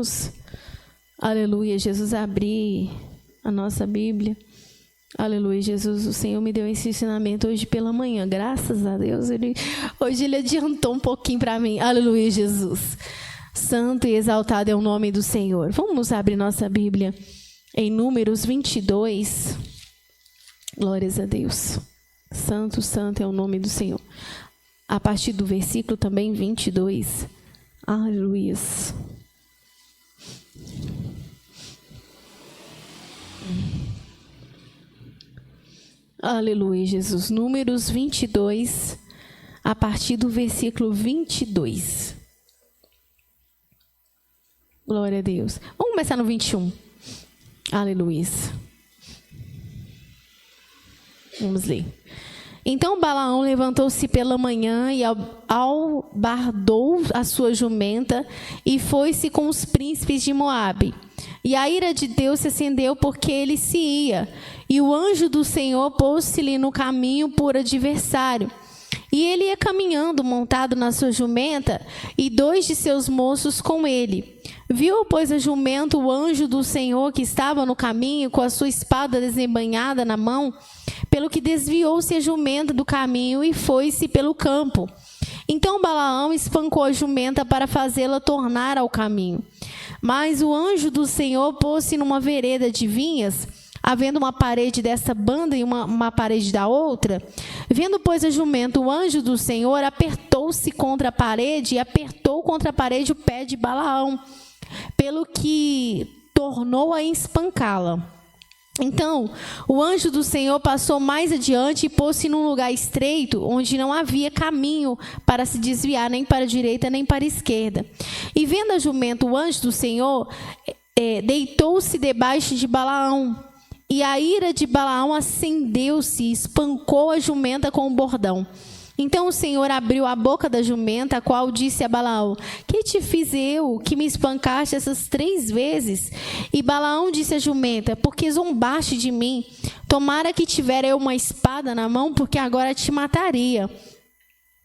Vamos, aleluia, Jesus, abrir a nossa Bíblia. Aleluia, Jesus, o Senhor me deu esse ensinamento hoje pela manhã, graças a Deus, hoje Ele adiantou um pouquinho para mim. Aleluia, Jesus. Santo e exaltado é o nome do Senhor. Vamos abrir nossa Bíblia em Números 22. Glórias a Deus. Santo, santo é o nome do Senhor. A partir do versículo também 22. Aleluia. Aleluia, Jesus. Números 22, a partir do versículo 22. Glória a Deus. Vamos começar no 21. Aleluia. Vamos ler. Então Balaão levantou-se pela manhã e albardou a sua jumenta e foi-se com os príncipes de Moabe. E a ira de Deus se acendeu porque ele se ia. E o anjo do Senhor pôs-se-lhe no caminho por adversário. E ele ia caminhando, montado na sua jumenta, e 2 de seus moços com ele. Viu, pois, a jumenta o anjo do Senhor que estava no caminho, com a sua espada desembainhada na mão, pelo que desviou-se a jumenta do caminho e foi-se pelo campo. Então Balaão espancou a jumenta para fazê-la tornar ao caminho. Mas o anjo do Senhor pôs-se numa vereda de vinhas, havendo uma parede dessa banda e uma parede da outra. Vendo, pois, a jumenta, o anjo do Senhor apertou-se contra a parede e apertou contra a parede o pé de Balaão, pelo que tornou a espancá-la. Então, o anjo do Senhor passou mais adiante e pôs-se num lugar estreito, onde não havia caminho para se desviar, nem para a direita, nem para a esquerda. E vendo a jumenta, o anjo do Senhor deitou-se debaixo de Balaão. E a ira de Balaão acendeu-se e espancou a jumenta com o bordão. Então o Senhor abriu a boca da jumenta, a qual disse a Balaão: que te fiz eu, que me espancaste essas 3 vezes? E Balaão disse à jumenta: porque zombaste de mim? Tomara que tiver eu uma espada na mão, porque agora te mataria.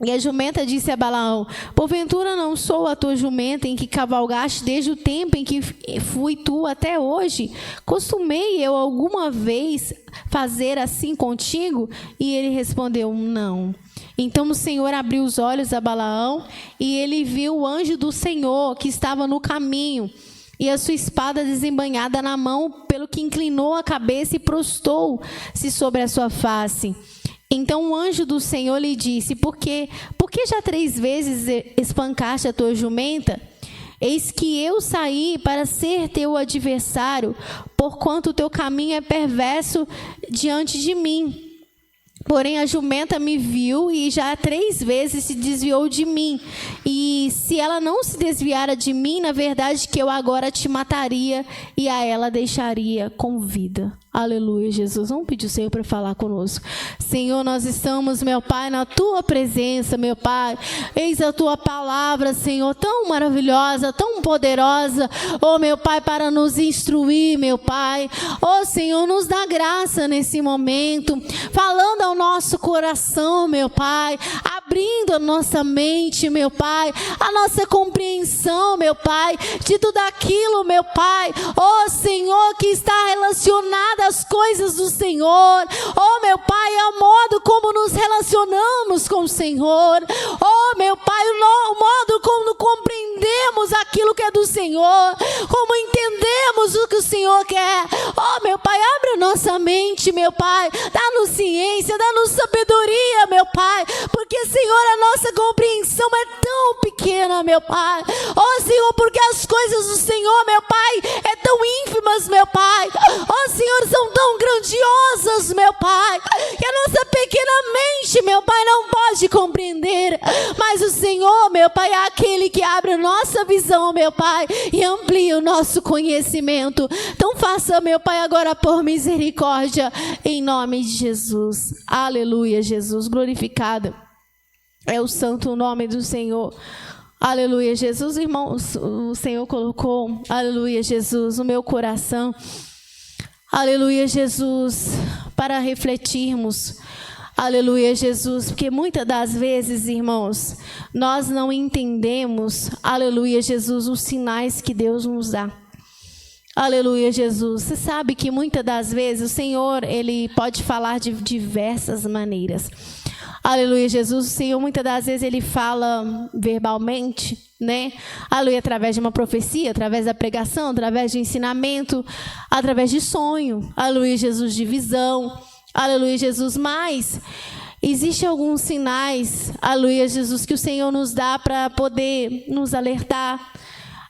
E a jumenta disse a Balaão: porventura não sou a tua jumenta em que cavalgaste desde o tempo em que fui tu até hoje? Costumei eu alguma vez fazer assim contigo? E ele respondeu: não. Então o Senhor abriu os olhos a Balaão e ele viu o anjo do Senhor que estava no caminho e a sua espada desembainhada na mão, pelo que inclinou a cabeça e prostou-se sobre a sua face. Então o anjo do Senhor lhe disse: por que já 3 vezes espancaste a tua jumenta? Eis que eu saí para ser teu adversário, porquanto o teu caminho é perverso diante de mim. Porém a jumenta me viu e já 3 vezes se desviou de mim. E se ela não se desviara de mim, na verdade que eu agora te mataria e a ela deixaria com vida. Aleluia, Jesus. Vamos pedir o Senhor para falar conosco. Senhor, nós estamos, meu Pai, na Tua presença, meu Pai. Eis a Tua palavra, Senhor, tão maravilhosa, tão poderosa. Oh, meu Pai, para nos instruir, meu Pai. Oh, Senhor, nos dá graça nesse momento. Falando ao nosso coração, meu Pai. Abrindo a nossa mente, meu Pai. A nossa compreensão, meu Pai. De tudo aquilo, meu Pai. Oh, Senhor, que está relacionado as coisas do Senhor. Oh, meu Pai, é o modo como nos relacionamos com o Senhor. Oh, meu Pai, o modo como compreendemos aquilo que é do Senhor, como entendemos o que o Senhor quer. Oh, meu Pai, abre a nossa mente, meu Pai. Dá-nos ciência, dá-nos sabedoria, meu Pai, porque, Senhor, a nossa compreensão é tão pequena, meu Pai. Oh, Senhor, porque as coisas do Senhor, meu Pai, é tão ínfimas, meu Pai. Oh, Senhor, são tão grandiosas, meu Pai, que a nossa pequena mente, meu Pai, não pode compreender. Mas o Senhor, meu Pai, é aquele que abre a nossa visão, meu Pai, e amplia o nosso conhecimento. Então faça, meu Pai, agora por misericórdia, em nome de Jesus. Aleluia, Jesus, glorificado é o santo nome do Senhor. Aleluia, Jesus. Irmãos, o Senhor colocou, aleluia, Jesus, no meu coração, aleluia, Jesus, para refletirmos Aleluia, Jesus, porque muitas das vezes, irmãos, nós não entendemos, aleluia, Jesus, os sinais que Deus nos dá. Aleluia, Jesus. Você sabe que muitas das vezes o Senhor, Ele pode falar de diversas maneiras. Aleluia, Jesus. O Senhor, muitas das vezes, Ele fala verbalmente, né? Aleluia, através de uma profecia, através da pregação, através de ensinamento, através de sonho. Aleluia, Jesus, de visão. Aleluia, Jesus. Mas existem alguns sinais, aleluia, Jesus, que o Senhor nos dá para poder nos alertar.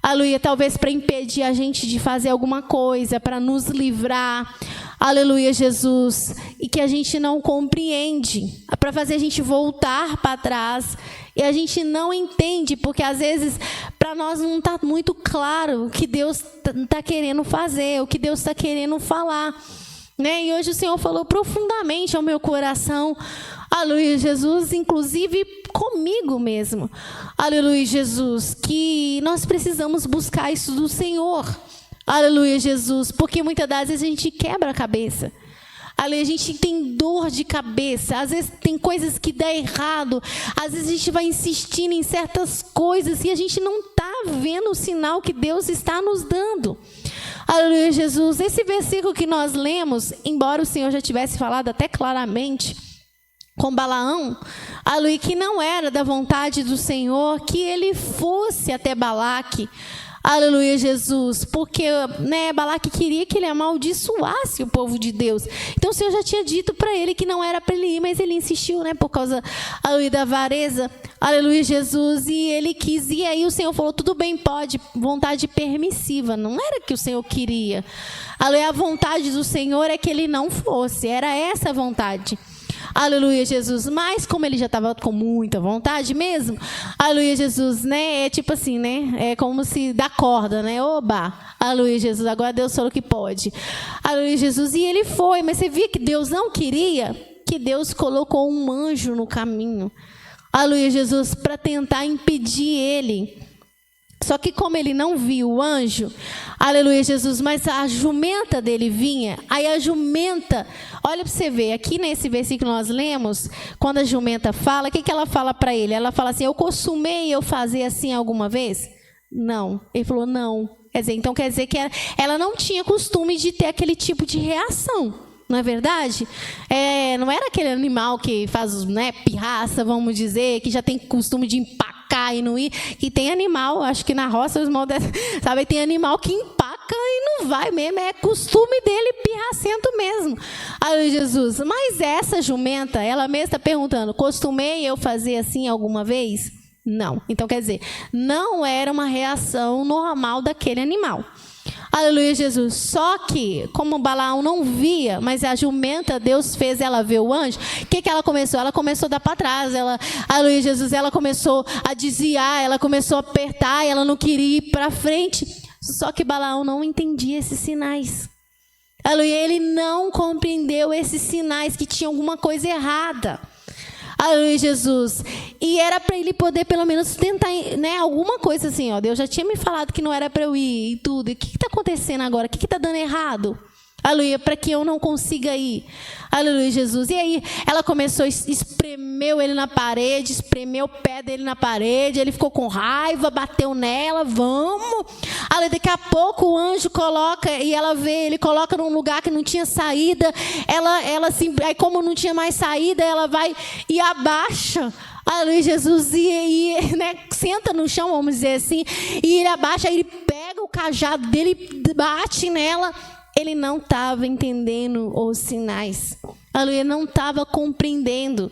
Aleluia, talvez para impedir a gente de fazer alguma coisa, para nos livrar. Aleluia, Jesus. E que a gente não compreende, para fazer a gente voltar para trás. E a gente não entende, porque às vezes para nós não está muito claro o que Deus está querendo fazer, o que Deus está querendo falar. Né? E hoje o Senhor falou profundamente ao meu coração, aleluia, Jesus, inclusive comigo mesmo, aleluia, Jesus, que nós precisamos buscar isso do Senhor, aleluia, Jesus, porque muitas das vezes a gente quebra a cabeça, aleluia, a gente tem dor de cabeça, às vezes tem coisas que dá errado, às vezes a gente vai insistindo em certas coisas e a gente não está vendo o sinal que Deus está nos dando. Aleluia, Jesus. Esse versículo que nós lemos, embora o Senhor já tivesse falado até claramente com Balaão, aleluia, que não era da vontade do Senhor que ele fosse até Balaque, aleluia, Jesus, porque, né, Balaque queria que ele amaldiçoasse o povo de Deus. Então o Senhor já tinha dito para ele que não era para ele ir, mas ele insistiu, né, por causa, aleluia, da avareza, aleluia, Jesus, e ele quis, e aí o Senhor falou, tudo bem, pode, vontade permissiva, não era que o Senhor queria, aleluia, a vontade do Senhor é que ele não fosse, era essa a vontade. Aleluia, Jesus. Mas como ele já estava com muita vontade mesmo, aleluia, Jesus, né? É tipo assim, né? É como se dá corda, né? Oba, aleluia, Jesus. Agora Deus falou que pode. Aleluia, Jesus. E ele foi, mas você via que Deus não queria, que Deus colocou um anjo no caminho. Aleluia, Jesus, para tentar impedir ele. Só que como ele não viu o anjo, aleluia, Jesus, mas a jumenta dele vinha, aí a jumenta, olha para você ver, aqui nesse versículo nós lemos, quando a jumenta fala, o que ela fala para ele? Ela fala assim, eu costumei eu fazer assim alguma vez? Não. Ele falou, não. Então quer dizer que ela não tinha costume de ter aquele tipo de reação. Não é verdade? Não era aquele animal que faz, né, pirraça, vamos dizer, que já tem costume de empacar e não ir. Que tem animal, acho que na roça, os irmãos, sabe, tem animal que empaca e não vai mesmo. É costume dele pirracento mesmo. Aleluia, Jesus. Mas essa jumenta, ela mesma está perguntando, costumei eu fazer assim alguma vez? Não. Então, quer dizer, não era uma reação normal daquele animal. Aleluia, Jesus. Só que, como Balaão não via, mas a jumenta, Deus fez ela ver o anjo, o que ela começou? Ela começou a dar para trás. Aleluia, Jesus, ela começou a desviar, ela começou a apertar, ela não queria ir para frente. Só que Balaão não entendia esses sinais. Aleluia, ele não compreendeu esses sinais, que tinha alguma coisa errada. Aleluia, Jesus. E era para ele poder pelo menos tentar, né, alguma coisa assim, ó. Deus já tinha me falado que não era para eu ir e tudo. E o que está acontecendo agora? O que está dando errado? Aleluia, para que eu não consiga ir. Aleluia, Jesus. E aí ela começou, espremeu ele na parede, espremeu o pé dele na parede, ele ficou com raiva, bateu nela, vamos. Aleluia, daqui a pouco o anjo coloca, e ela vê, ele coloca num lugar que não tinha saída, ela assim, aí como não tinha mais saída, ela vai e abaixa. Aleluia, Jesus, e né, senta no chão, vamos dizer assim, e ele abaixa, aí ele pega o cajado dele, bate nela. Ele não estava entendendo os sinais. Aleluia, não estava compreendendo.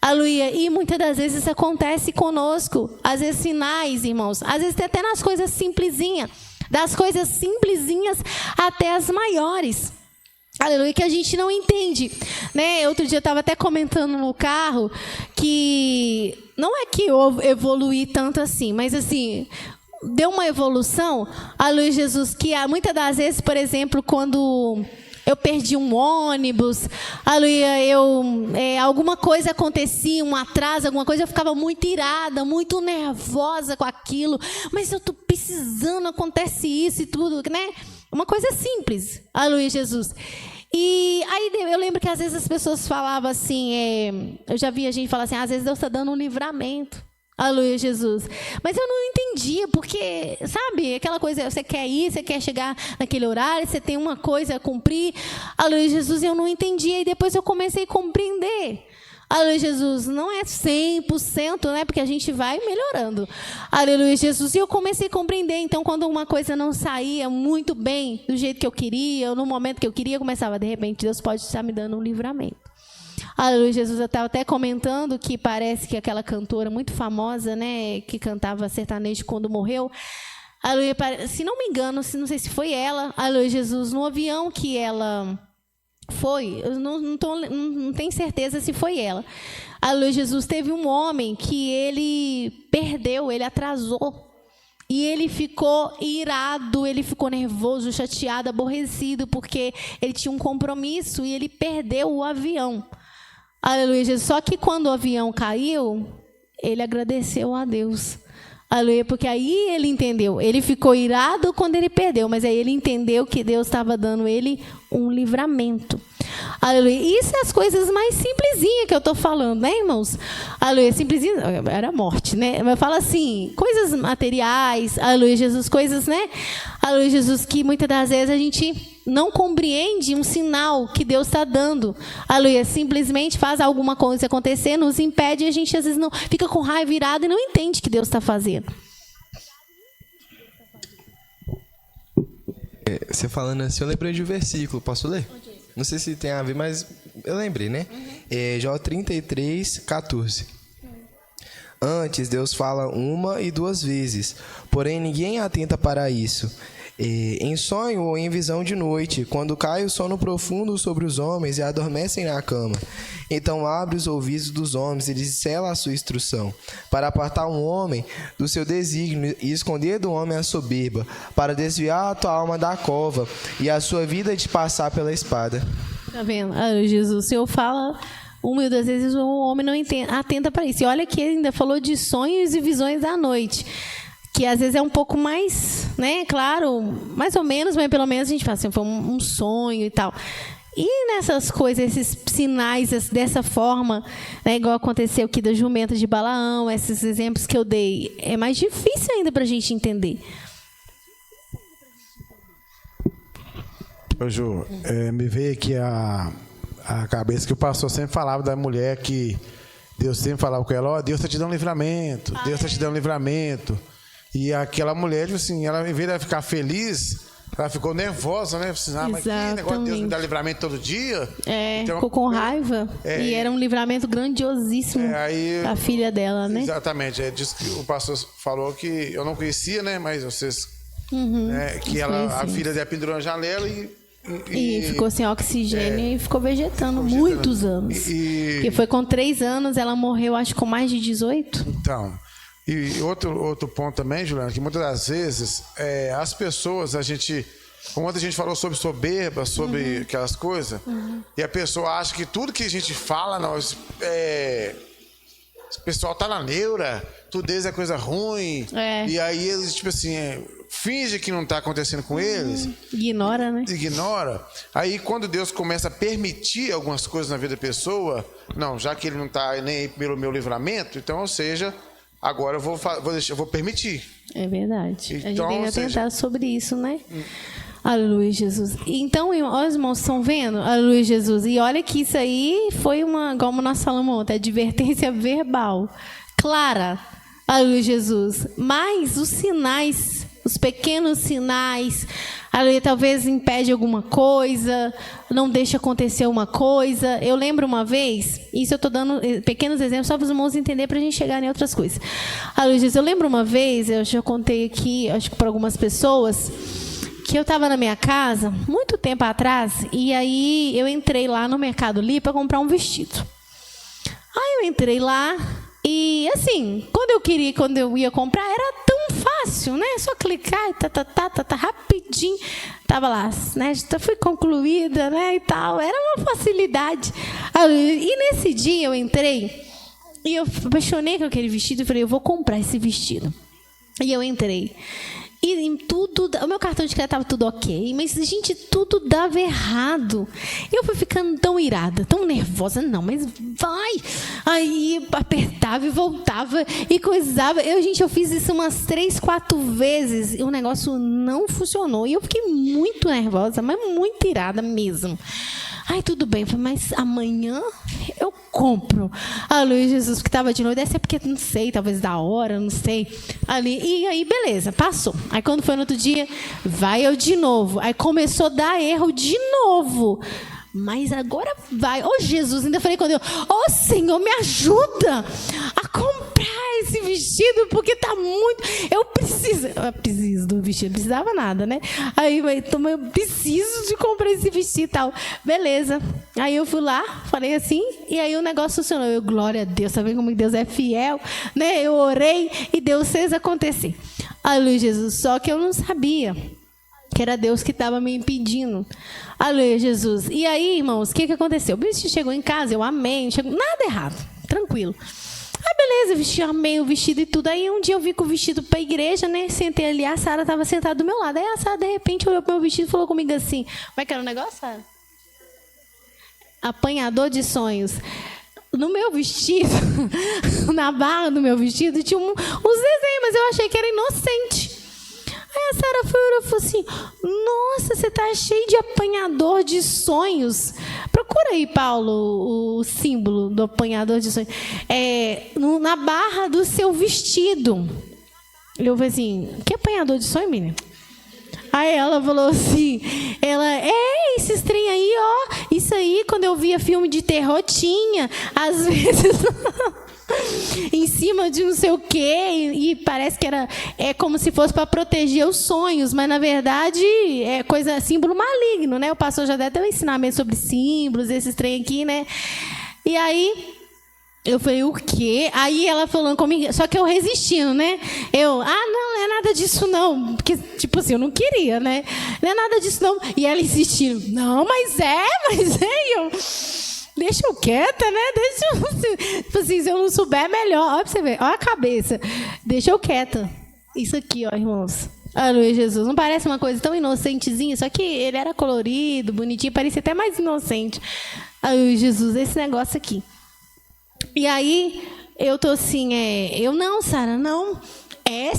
Aleluia, e muitas das vezes isso acontece conosco. Às vezes sinais, irmãos. Às vezes até nas coisas simplesinhas. Das coisas simplesinhas até as maiores. Aleluia, que a gente não entende. Né? Outro dia eu estava até comentando no carro que não é que eu evoluí tanto assim, mas assim... deu uma evolução, aleluia, Jesus, que muitas das vezes, por exemplo, quando eu perdi um ônibus, aleluia, alguma coisa acontecia, um atraso, alguma coisa, eu ficava muito irada, muito nervosa com aquilo, mas eu estou precisando, acontece isso e tudo, né? Uma coisa simples, aleluia, Jesus. E aí eu lembro que às vezes as pessoas falavam assim, eu já vi a gente falar assim, às vezes Deus está dando um livramento. Aleluia, Jesus. Mas eu não entendia, porque, sabe, aquela coisa, você quer ir, você quer chegar naquele horário, você tem uma coisa a cumprir. Aleluia, Jesus, e eu não entendia. E depois eu comecei a compreender. Aleluia, Jesus, não é 100%, né? Porque a gente vai melhorando. Aleluia, Jesus. E eu comecei a compreender. Então, quando uma coisa não saía muito bem, do jeito que eu queria, ou no momento que eu queria, eu começava, de repente, Deus pode estar me dando um livramento. Aleluia, Jesus. Eu estava até comentando que parece que aquela cantora muito famosa, né, que cantava sertanejo quando morreu, aleluia, se não me engano, não sei se foi ela, aleluia, Jesus, no avião que ela foi, eu não tenho certeza se foi ela. Aleluia, Jesus, teve um homem que ele perdeu, ele atrasou. E ele ficou irado, ele ficou nervoso, chateado, aborrecido, porque ele tinha um compromisso e ele perdeu o avião. Aleluia, Jesus. Só que quando o avião caiu, ele agradeceu a Deus. Aleluia, porque aí ele entendeu. Ele ficou irado quando ele perdeu, mas aí ele entendeu que Deus estava dando ele um livramento. Aleluia. Isso é as coisas mais simplesinhas que eu estou falando, né, irmãos? Aleluia. Simplesinha, era morte, né? Mas fala assim, coisas materiais, aleluia, Jesus, coisas, né? Aleluia, Jesus, que muitas das vezes a gente não compreende um sinal que Deus está dando. Aleluia. Simplesmente faz alguma coisa acontecer, nos impede e a gente às vezes não fica com raiva, virado e não entende o que Deus está fazendo. Você falando assim, eu lembrei de um versículo, posso ler? Não sei se tem a ver, mas eu lembrei, né? Jó 33, 14. Antes, Deus fala 1 e 2 vezes, porém ninguém atenta para isso. Em sonho ou em visão de noite, quando cai o sono profundo sobre os homens e adormecem na cama. Então abre os ouvidos dos homens e lhes sela a sua instrução, para apartar um homem do seu desígnio e esconder do homem a soberba, para desviar a tua alma da cova e a sua vida de passar pela espada. Tá vendo? Jesus, o Senhor fala 1 e 2 vezes, o homem não atenta para isso. E olha que ele ainda falou de sonhos e visões da noite, que às vezes é um pouco mais, né, claro, mais ou menos, mas pelo menos a gente fala assim, foi um sonho e tal. E nessas coisas, esses sinais dessa forma, né, igual aconteceu aqui da jumenta de Balaão, esses exemplos que eu dei, é mais difícil ainda para a gente entender. Ô Ju, me veio aqui a cabeça que o pastor sempre falava da mulher que Deus sempre falava com ela, ó, Deus está te dando livramento, Deus está te dando livramento. E aquela mulher, tipo assim, ela, em vez de ficar feliz, ela ficou nervosa, né? Assim, mas que negócio de Deus me dá livramento todo dia? Então, ficou com raiva. E era um livramento grandiosíssimo a filha dela, né? Exatamente. Diz que o pastor falou que eu não conhecia, né? Mas vocês... né, que a filha dela pendurou na janela e ficou sem oxigênio e ficou vegetando muitos anos. Porque foi com 3 anos, ela morreu, acho que com mais de 18. Então... E outro ponto também, Juliana, que muitas das vezes as pessoas, como ontem a gente falou sobre soberba, sobre aquelas coisas, e a pessoa acha que tudo que a gente fala, o pessoal tá na neura, tudo deles é coisa ruim, e aí eles, tipo assim, finge que não está acontecendo com eles. Ignora, né? Ignora. Aí quando Deus começa a permitir algumas coisas na vida da pessoa, não, já que ele não está nem aí pelo meu livramento, então, ou seja... Agora eu vou permitir. É verdade. Então, a gente tem que atentar sobre isso, né? Aleluia, Jesus. Então, os irmãos estão vendo? Aleluia, Jesus. E olha que isso aí foi como nós falamos ontem, advertência verbal. Clara. Aleluia, Jesus. Mas os sinais, os pequenos sinais, aleluia, talvez impede alguma coisa, não deixa acontecer uma coisa. Eu lembro uma vez, isso eu estou dando pequenos exemplos só para os irmãos entenderem, para a gente chegar em outras coisas. Aleluia, Jesus. Eu lembro uma vez, eu já contei aqui, acho que para algumas pessoas, que eu estava na minha casa, muito tempo atrás, e aí eu entrei lá no Mercado Livre para comprar um vestido. Aí eu entrei lá, e assim, quando eu ia comprar, era tão fácil, né? Só clicar e rapidinho. Tava lá, né? Já fui concluída, né? E tal. Era uma facilidade. E nesse dia eu entrei e eu apaixonei com aquele vestido e falei, eu vou comprar esse vestido. E eu entrei. E tudo, o meu cartão de crédito estava tudo ok, mas, gente, tudo dava errado. Eu fui ficando tão irada, tão nervosa. Não, mas vai. Aí apertava e voltava e coisava. Eu fiz isso umas 3, 4 vezes e o negócio não funcionou. E eu fiquei muito nervosa, mas muito irada mesmo. Ai, tudo bem, mas amanhã eu compro. Aleluia, Jesus, que estava de noite. Deve ser porque, não sei, talvez da hora, não sei. Ali, e aí, beleza, passou. Aí, quando foi no outro dia, vai eu de novo. Aí, começou a dar erro de novo. Mas agora vai. Ô, Jesus, ainda falei com Deus. Ô, Senhor, me ajuda a comprar esse vestido, porque tá muito... Eu preciso do vestido. Não precisava nada, né? Aí, então, eu preciso de comprar esse vestido e tal. Beleza. Aí eu fui lá, falei assim, e aí o negócio funcionou. Eu, glória a Deus, tá vendo como Deus é fiel? Né? Eu orei e Deus fez acontecer. Aleluia, Jesus. Só que eu não sabia que era Deus que estava me impedindo. Aleluia, Jesus. E aí, irmãos, o que aconteceu? O bicho chegou em casa, eu amei, não chegou nada errado, tranquilo. Aí, beleza, amei o vestido e tudo. Aí, um dia eu vi com o vestido para a igreja, né? Sentei ali, a Sara estava sentada do meu lado. Aí, a Sara, de repente, olhou para o meu vestido e falou comigo assim: como é que era o negócio, Sara? Apanhador de sonhos. No meu vestido, na barra do meu vestido, tinha uns desenhos, mas eu achei que era inocente. Aí a Sara foi e falou assim: nossa, você tá cheio de apanhador de sonhos. Procura aí, Paulo, o símbolo do apanhador de sonhos. Na barra do seu vestido. Eu falei assim: que apanhador de sonho, menina? Aí ela falou assim, esses trem aí, ó, isso aí, quando eu via filme de terror, tinha, às vezes, em cima de não sei o quê, e parece que é como se fosse para proteger os sonhos, mas, na verdade, é símbolo maligno, né? O pastor já deve ter um ensinamento sobre símbolos, esses trem aqui, né? E aí... eu falei, o quê? Aí ela falando comigo, só que eu resistindo, né? Não é nada disso não. Porque, tipo assim, eu não queria, né? Não é nada disso não. E ela insistindo, não, mas é. E eu, deixa eu quieta, né? Tipo assim, se eu não souber, é melhor. Olha pra você ver, olha a cabeça. Deixa eu quieta. Isso aqui, ó, irmãos. Aleluia, Jesus. Não parece uma coisa tão inocentezinha? Só que ele era colorido, bonitinho, parecia até mais inocente. Aleluia, Jesus, esse negócio aqui. E aí, eu tô assim, eu não, Sara, não.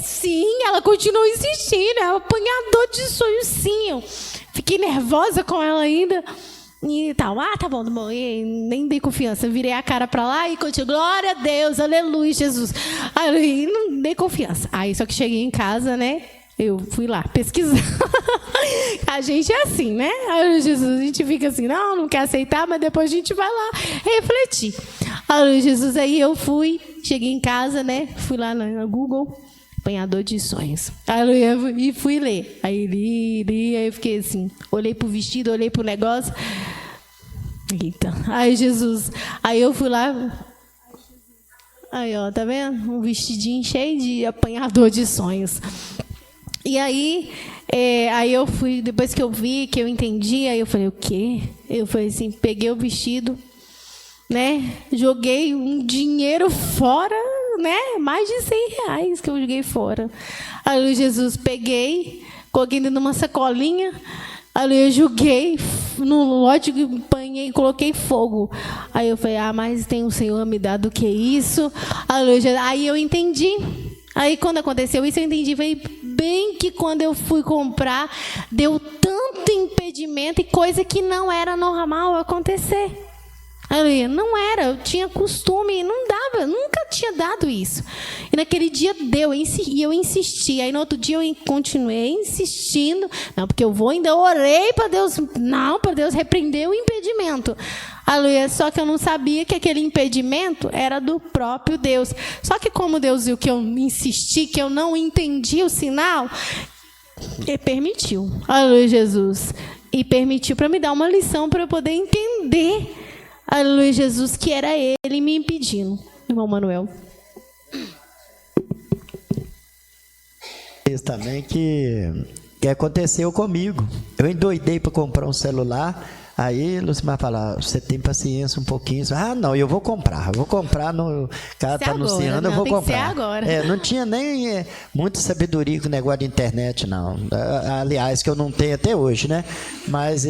Sim, ela continua insistindo, é o apanhador de sonhos, sim. Eu fiquei nervosa com ela ainda. E tal, tá bom, e nem dei confiança. Virei a cara pra lá e continuei, glória a Deus, aleluia, Jesus. Aí, não dei confiança. Aí, só que cheguei em casa, né? Eu fui lá pesquisar. A gente é assim, né? Ai, Jesus, a gente fica assim, não quer aceitar, mas depois a gente vai lá refletir. Ai, Jesus, aí eu cheguei em casa, né? Fui lá no Google, apanhador de sonhos. Aleluia, e fui ler. Aí li, aí eu fiquei assim, olhei pro vestido, olhei pro negócio. Eita, ai, Jesus. Aí eu fui lá. Aí, ó, tá vendo? Um vestidinho cheio de apanhador de sonhos. E aí, aí eu fui, depois que eu vi, que eu entendi, aí eu falei, o quê? Eu falei assim, peguei o vestido, né? Joguei um dinheiro fora, né? Mais de R$100 que eu joguei fora. Aí, Jesus, peguei, coloquei dentro de uma sacolinha, aí eu joguei no lote, apanhei, coloquei fogo. Aí eu falei, mas tem o Senhor me dá do que isso? Aí eu entendi. Aí, quando aconteceu isso, eu entendi. Falei, bem que quando eu fui comprar, deu tanto impedimento e coisa que não era normal acontecer. Aleluia, não era, eu tinha costume, não dava, nunca tinha dado isso. E naquele dia deu, e eu insisti. Aí no outro dia eu continuei insistindo. Não, porque eu ainda orei para Deus, para Deus repreender o impedimento. Aleluia, só que eu não sabia que aquele impedimento era do próprio Deus. Só que como Deus viu que eu insisti, que eu não entendi o sinal, Ele permitiu. Aleluia, Jesus. E permitiu para me dar uma lição para eu poder entender. Aleluia, Jesus, que era Ele me impedindo. Irmão Manuel. Isso também que aconteceu comigo. Eu endoidei para comprar um celular. Aí Lucimar fala, você tem paciência um pouquinho? Não, eu vou comprar, o cara está anunciando, eu vou comprar. Agora. Não tinha nem muita sabedoria com o negócio de internet, não. Aliás, que eu não tenho até hoje, né? Mas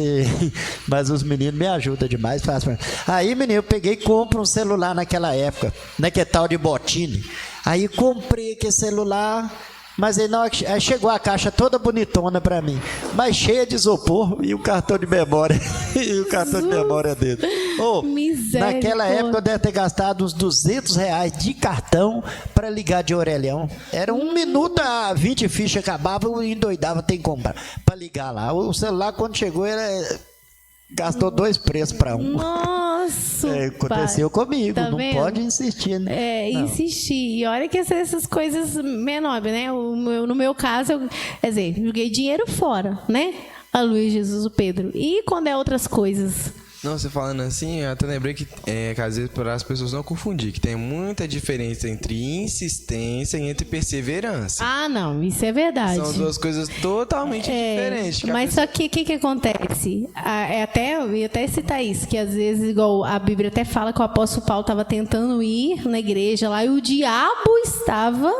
os meninos me ajudam demais. Aí, menino, eu peguei e compro um celular naquela época, naquele tal de Botini. Aí comprei aquele celular, mas aí chegou a caixa toda bonitona para mim, mas cheia de isopor e o cartão de memória. E o cartão de memória dele. Naquela época eu deve ter gastado uns R$200 de cartão para ligar de orelhão. Era 1 minuto, a 20 fichas acabava, eu endoidava, tem que comprar para ligar lá. O celular, quando chegou, gastou 2 preços para um. Nossa! Aconteceu comigo, tá não vendo? Pode insistir, né? Insistir. E olha que essas coisas menores, né? No meu caso, quer dizer, joguei dinheiro fora, né? A Luiz, Jesus, o Pedro. E quando é outras coisas? Não, você falando assim, eu até lembrei que às vezes para as pessoas não confundir, que tem muita diferença entre insistência e entre perseverança. Não, isso é verdade. São 2 coisas totalmente diferentes. Mas só que o que acontece? Eu ia até citar isso, que às vezes, igual a Bíblia até fala que o apóstolo Paulo estava tentando ir na igreja lá e o diabo estava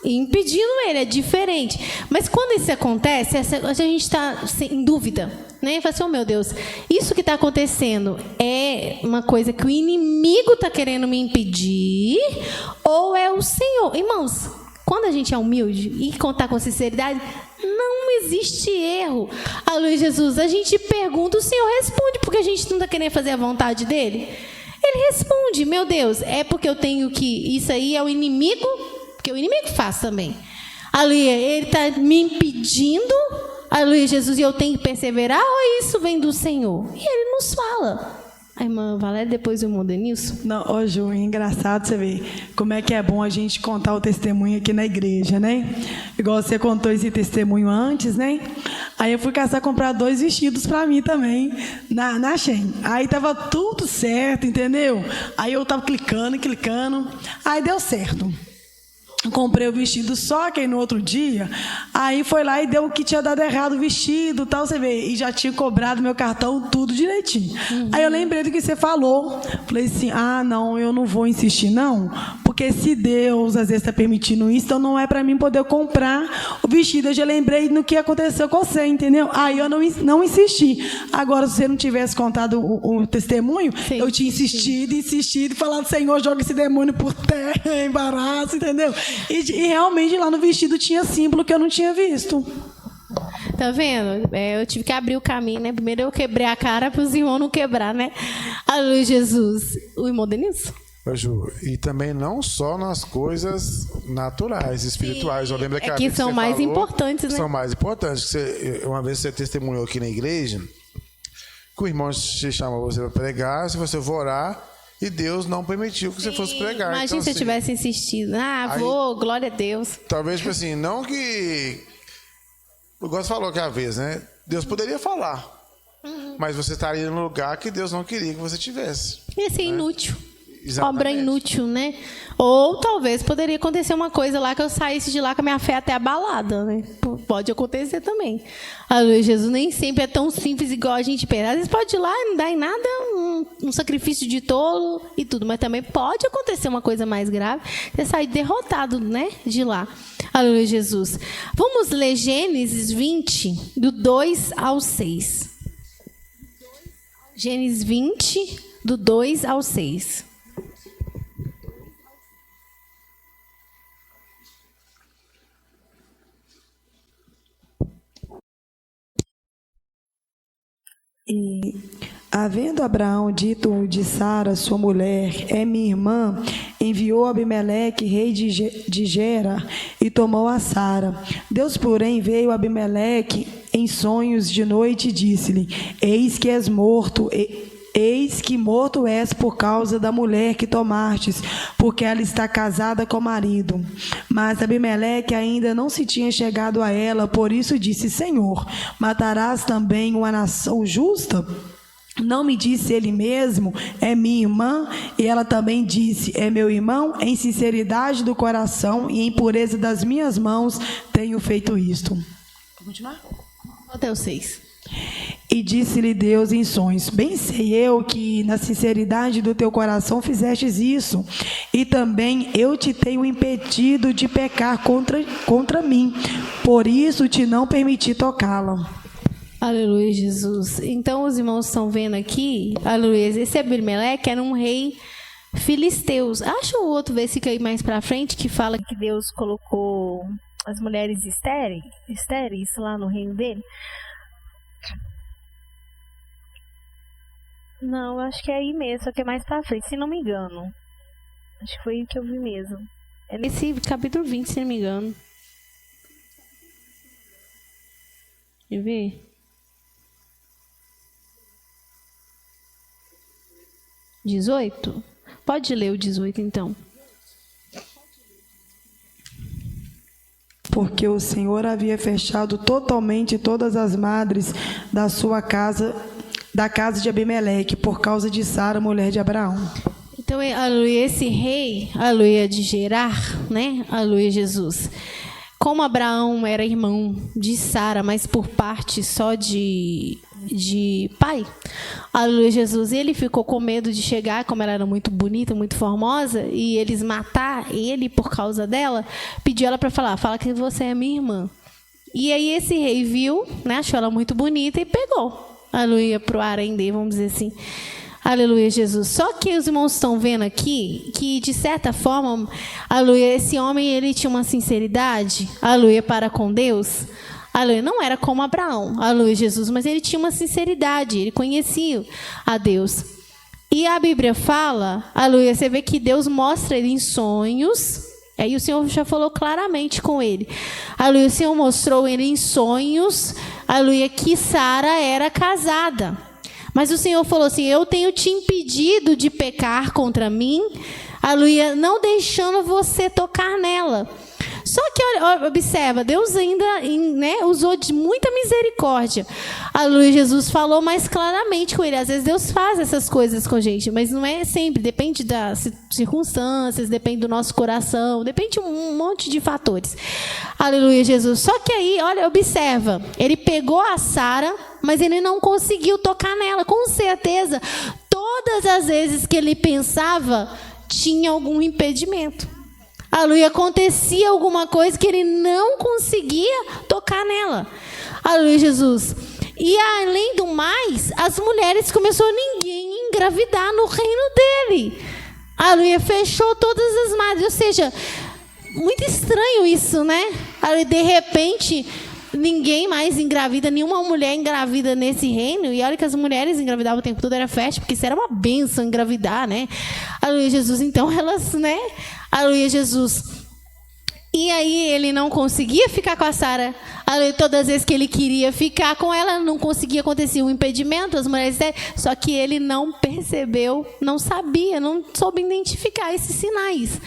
impedindo ele, é diferente. Mas quando isso acontece, a gente está em dúvida, né? Fala assim, meu Deus, isso que está acontecendo é uma coisa que o inimigo está querendo me impedir ou é o Senhor? Irmãos, quando a gente é humilde e contar com sinceridade, não existe erro. A Luiz Jesus, a gente pergunta, o Senhor responde, porque a gente não está querendo fazer a vontade dele. Ele responde, meu Deus, é porque eu tenho que... Isso aí é o inimigo... Porque o inimigo faz também. Aleluia, ele está me impedindo, aleluia, Jesus, e eu tenho que perseverar, ou isso vem do Senhor? E ele nos fala. A irmã Valéria, depois eu mudo nisso. Não, Ju, é engraçado você ver como é que é bom a gente contar o testemunho aqui na igreja, né? Igual você contou esse testemunho antes, né? Aí eu fui caçar comprar 2 vestidos para mim também, na Shein. Aí tava tudo certo, entendeu? Aí eu tava clicando, aí deu certo. Comprei o vestido, só que aí no outro dia, aí foi lá e deu que tinha dado errado o vestido, tal, você vê, e já tinha cobrado meu cartão tudo direitinho. Aí eu lembrei do que você falou, falei assim, não, eu não vou insistir não, porque se Deus às vezes está permitindo isso, então não é para mim poder comprar o vestido. Eu já lembrei no que aconteceu com você, entendeu? Aí eu não insisti. Agora, se você não tivesse contado o testemunho, sim, eu tinha insistido e falado, Senhor, joga esse demônio por terra, embaraço, entendeu? E realmente lá no vestido tinha símbolo que eu não tinha visto. Tá vendo? Eu tive que abrir o caminho, né? Primeiro eu quebrei a cara para os irmãos não quebrar, né? Aleluia, Jesus. O irmão Denilson? Ju, e também não só nas coisas naturais, espirituais. Eu lembro que são mais importantes, né? São mais importantes. Uma vez você testemunhou aqui na igreja que o irmão te chamou você para pregar, se você for orar, e Deus não permitiu que você fosse pregar. Imagina então, se eu tivesse insistido. Glória a Deus. Talvez, tipo assim, não que... O Gosto falou que às vezes, né? Deus poderia falar. Mas você estaria num lugar que Deus não queria que você tivesse. Ia ser inútil. Exatamente. Obra inútil, né? Ou talvez poderia acontecer uma coisa lá que eu saísse de lá com a minha fé até abalada, né? Pode acontecer também. Aleluia, Jesus nem sempre é tão simples igual a gente pensa. Às vezes pode ir lá e não dar em nada, um sacrifício de tolo e tudo, mas também pode acontecer uma coisa mais grave, você sair derrotado, né? De lá. Aleluia, Jesus. Vamos ler Gênesis 20, do 2 ao 6. Gênesis 20, do 2 ao 6. E, havendo Abraão dito de Sara, sua mulher, é minha irmã, enviou Abimeleque, rei de Gera, e tomou a Sara. Deus, porém, veio a Abimeleque em sonhos de noite e disse-lhe, eis que és morto, eis que morto és por causa da mulher que tomastes, porque ela está casada com o marido. Mas Abimeleque ainda não se tinha chegado a ela, por isso disse, Senhor, matarás também uma nação justa? Não me disse ele mesmo, é minha irmã? E ela também disse, é meu irmão? Em sinceridade do coração e em pureza das minhas mãos tenho feito isto. Vamos continuar? Até o 6. E disse-lhe Deus em sonhos: bem sei eu que na sinceridade do teu coração fizestes isso, e também eu te tenho impedido de pecar contra mim, por isso te não permiti tocá-la. Aleluia, Jesus. Então, os irmãos estão vendo aqui, aleluia, esse Abimeleque era um rei filisteus. Acha o outro versículo aí mais para frente que fala que Deus colocou as mulheres estéreis lá no reino dele? Não, acho que é aí mesmo, só que é mais pra frente, se não me engano. Acho que foi o que eu vi mesmo. É nesse capítulo 20, se não me engano. Deixa eu ver. (18) Pode ler o 18, então. Porque o Senhor havia fechado totalmente todas as madres da sua casa, da casa de Abimeleque, por causa de Sara, mulher de Abraão. Então, aleluia, esse rei, aleluia, de Gerar, né? Aleluia, Jesus. Como Abraão era irmão de Sara, mas por parte só de pai, aleluia, Jesus, ele ficou com medo de chegar, como ela era muito bonita, muito formosa, e eles matar ele por causa dela, pediu ela para fala que você é minha irmã. E aí esse rei viu, né, achou ela muito bonita e pegou, aleluia, pro harém dele, vamos dizer assim. Aleluia, Jesus. Só que os irmãos estão vendo aqui que, de certa forma, aleluia, esse homem, ele tinha uma sinceridade, aleluia, para com Deus. Aleluia, não era como Abraão, aleluia, Jesus, mas ele tinha uma sinceridade, ele conhecia a Deus. E a Bíblia fala, aleluia, você vê que Deus mostra ele em sonhos, aí o Senhor já falou claramente com ele. Aleluia, o Senhor mostrou ele em sonhos, aleluia, que Sara era casada. Mas o Senhor falou assim: eu tenho te impedido de pecar contra mim, aleluia, não deixando você tocar nela. Só que, observa, Deus ainda, né, usou de muita misericórdia. Aleluia, Jesus falou mais claramente com ele. Às vezes Deus faz essas coisas com a gente, mas não é sempre. Depende das circunstâncias, depende do nosso coração, depende de um monte de fatores. Aleluia, Jesus. Só que aí, olha, observa, ele pegou a Sara, mas ele não conseguiu tocar nela. Com certeza, todas as vezes que ele pensava, tinha algum impedimento. Aleluia, acontecia alguma coisa que ele não conseguia tocar nela. Aleluia, Jesus. E além do mais, as mulheres começaram ninguém engravidar no reino dele. Aleluia, fechou todas as madres. Ou seja, muito estranho isso, né? Aleluia, de repente, ninguém mais engravida, nenhuma mulher engravida nesse reino. E olha que as mulheres engravidavam o tempo todo, era festa, porque isso era uma bênção engravidar, né? Aleluia, Jesus. Então elas, né? Aleluia, Jesus. E aí ele não conseguia ficar com a Sara. Aleluia, todas as vezes que ele queria ficar com ela, não conseguia, acontecer um impedimento, as mulheres, só que ele não percebeu, não sabia, não soube identificar esses sinais.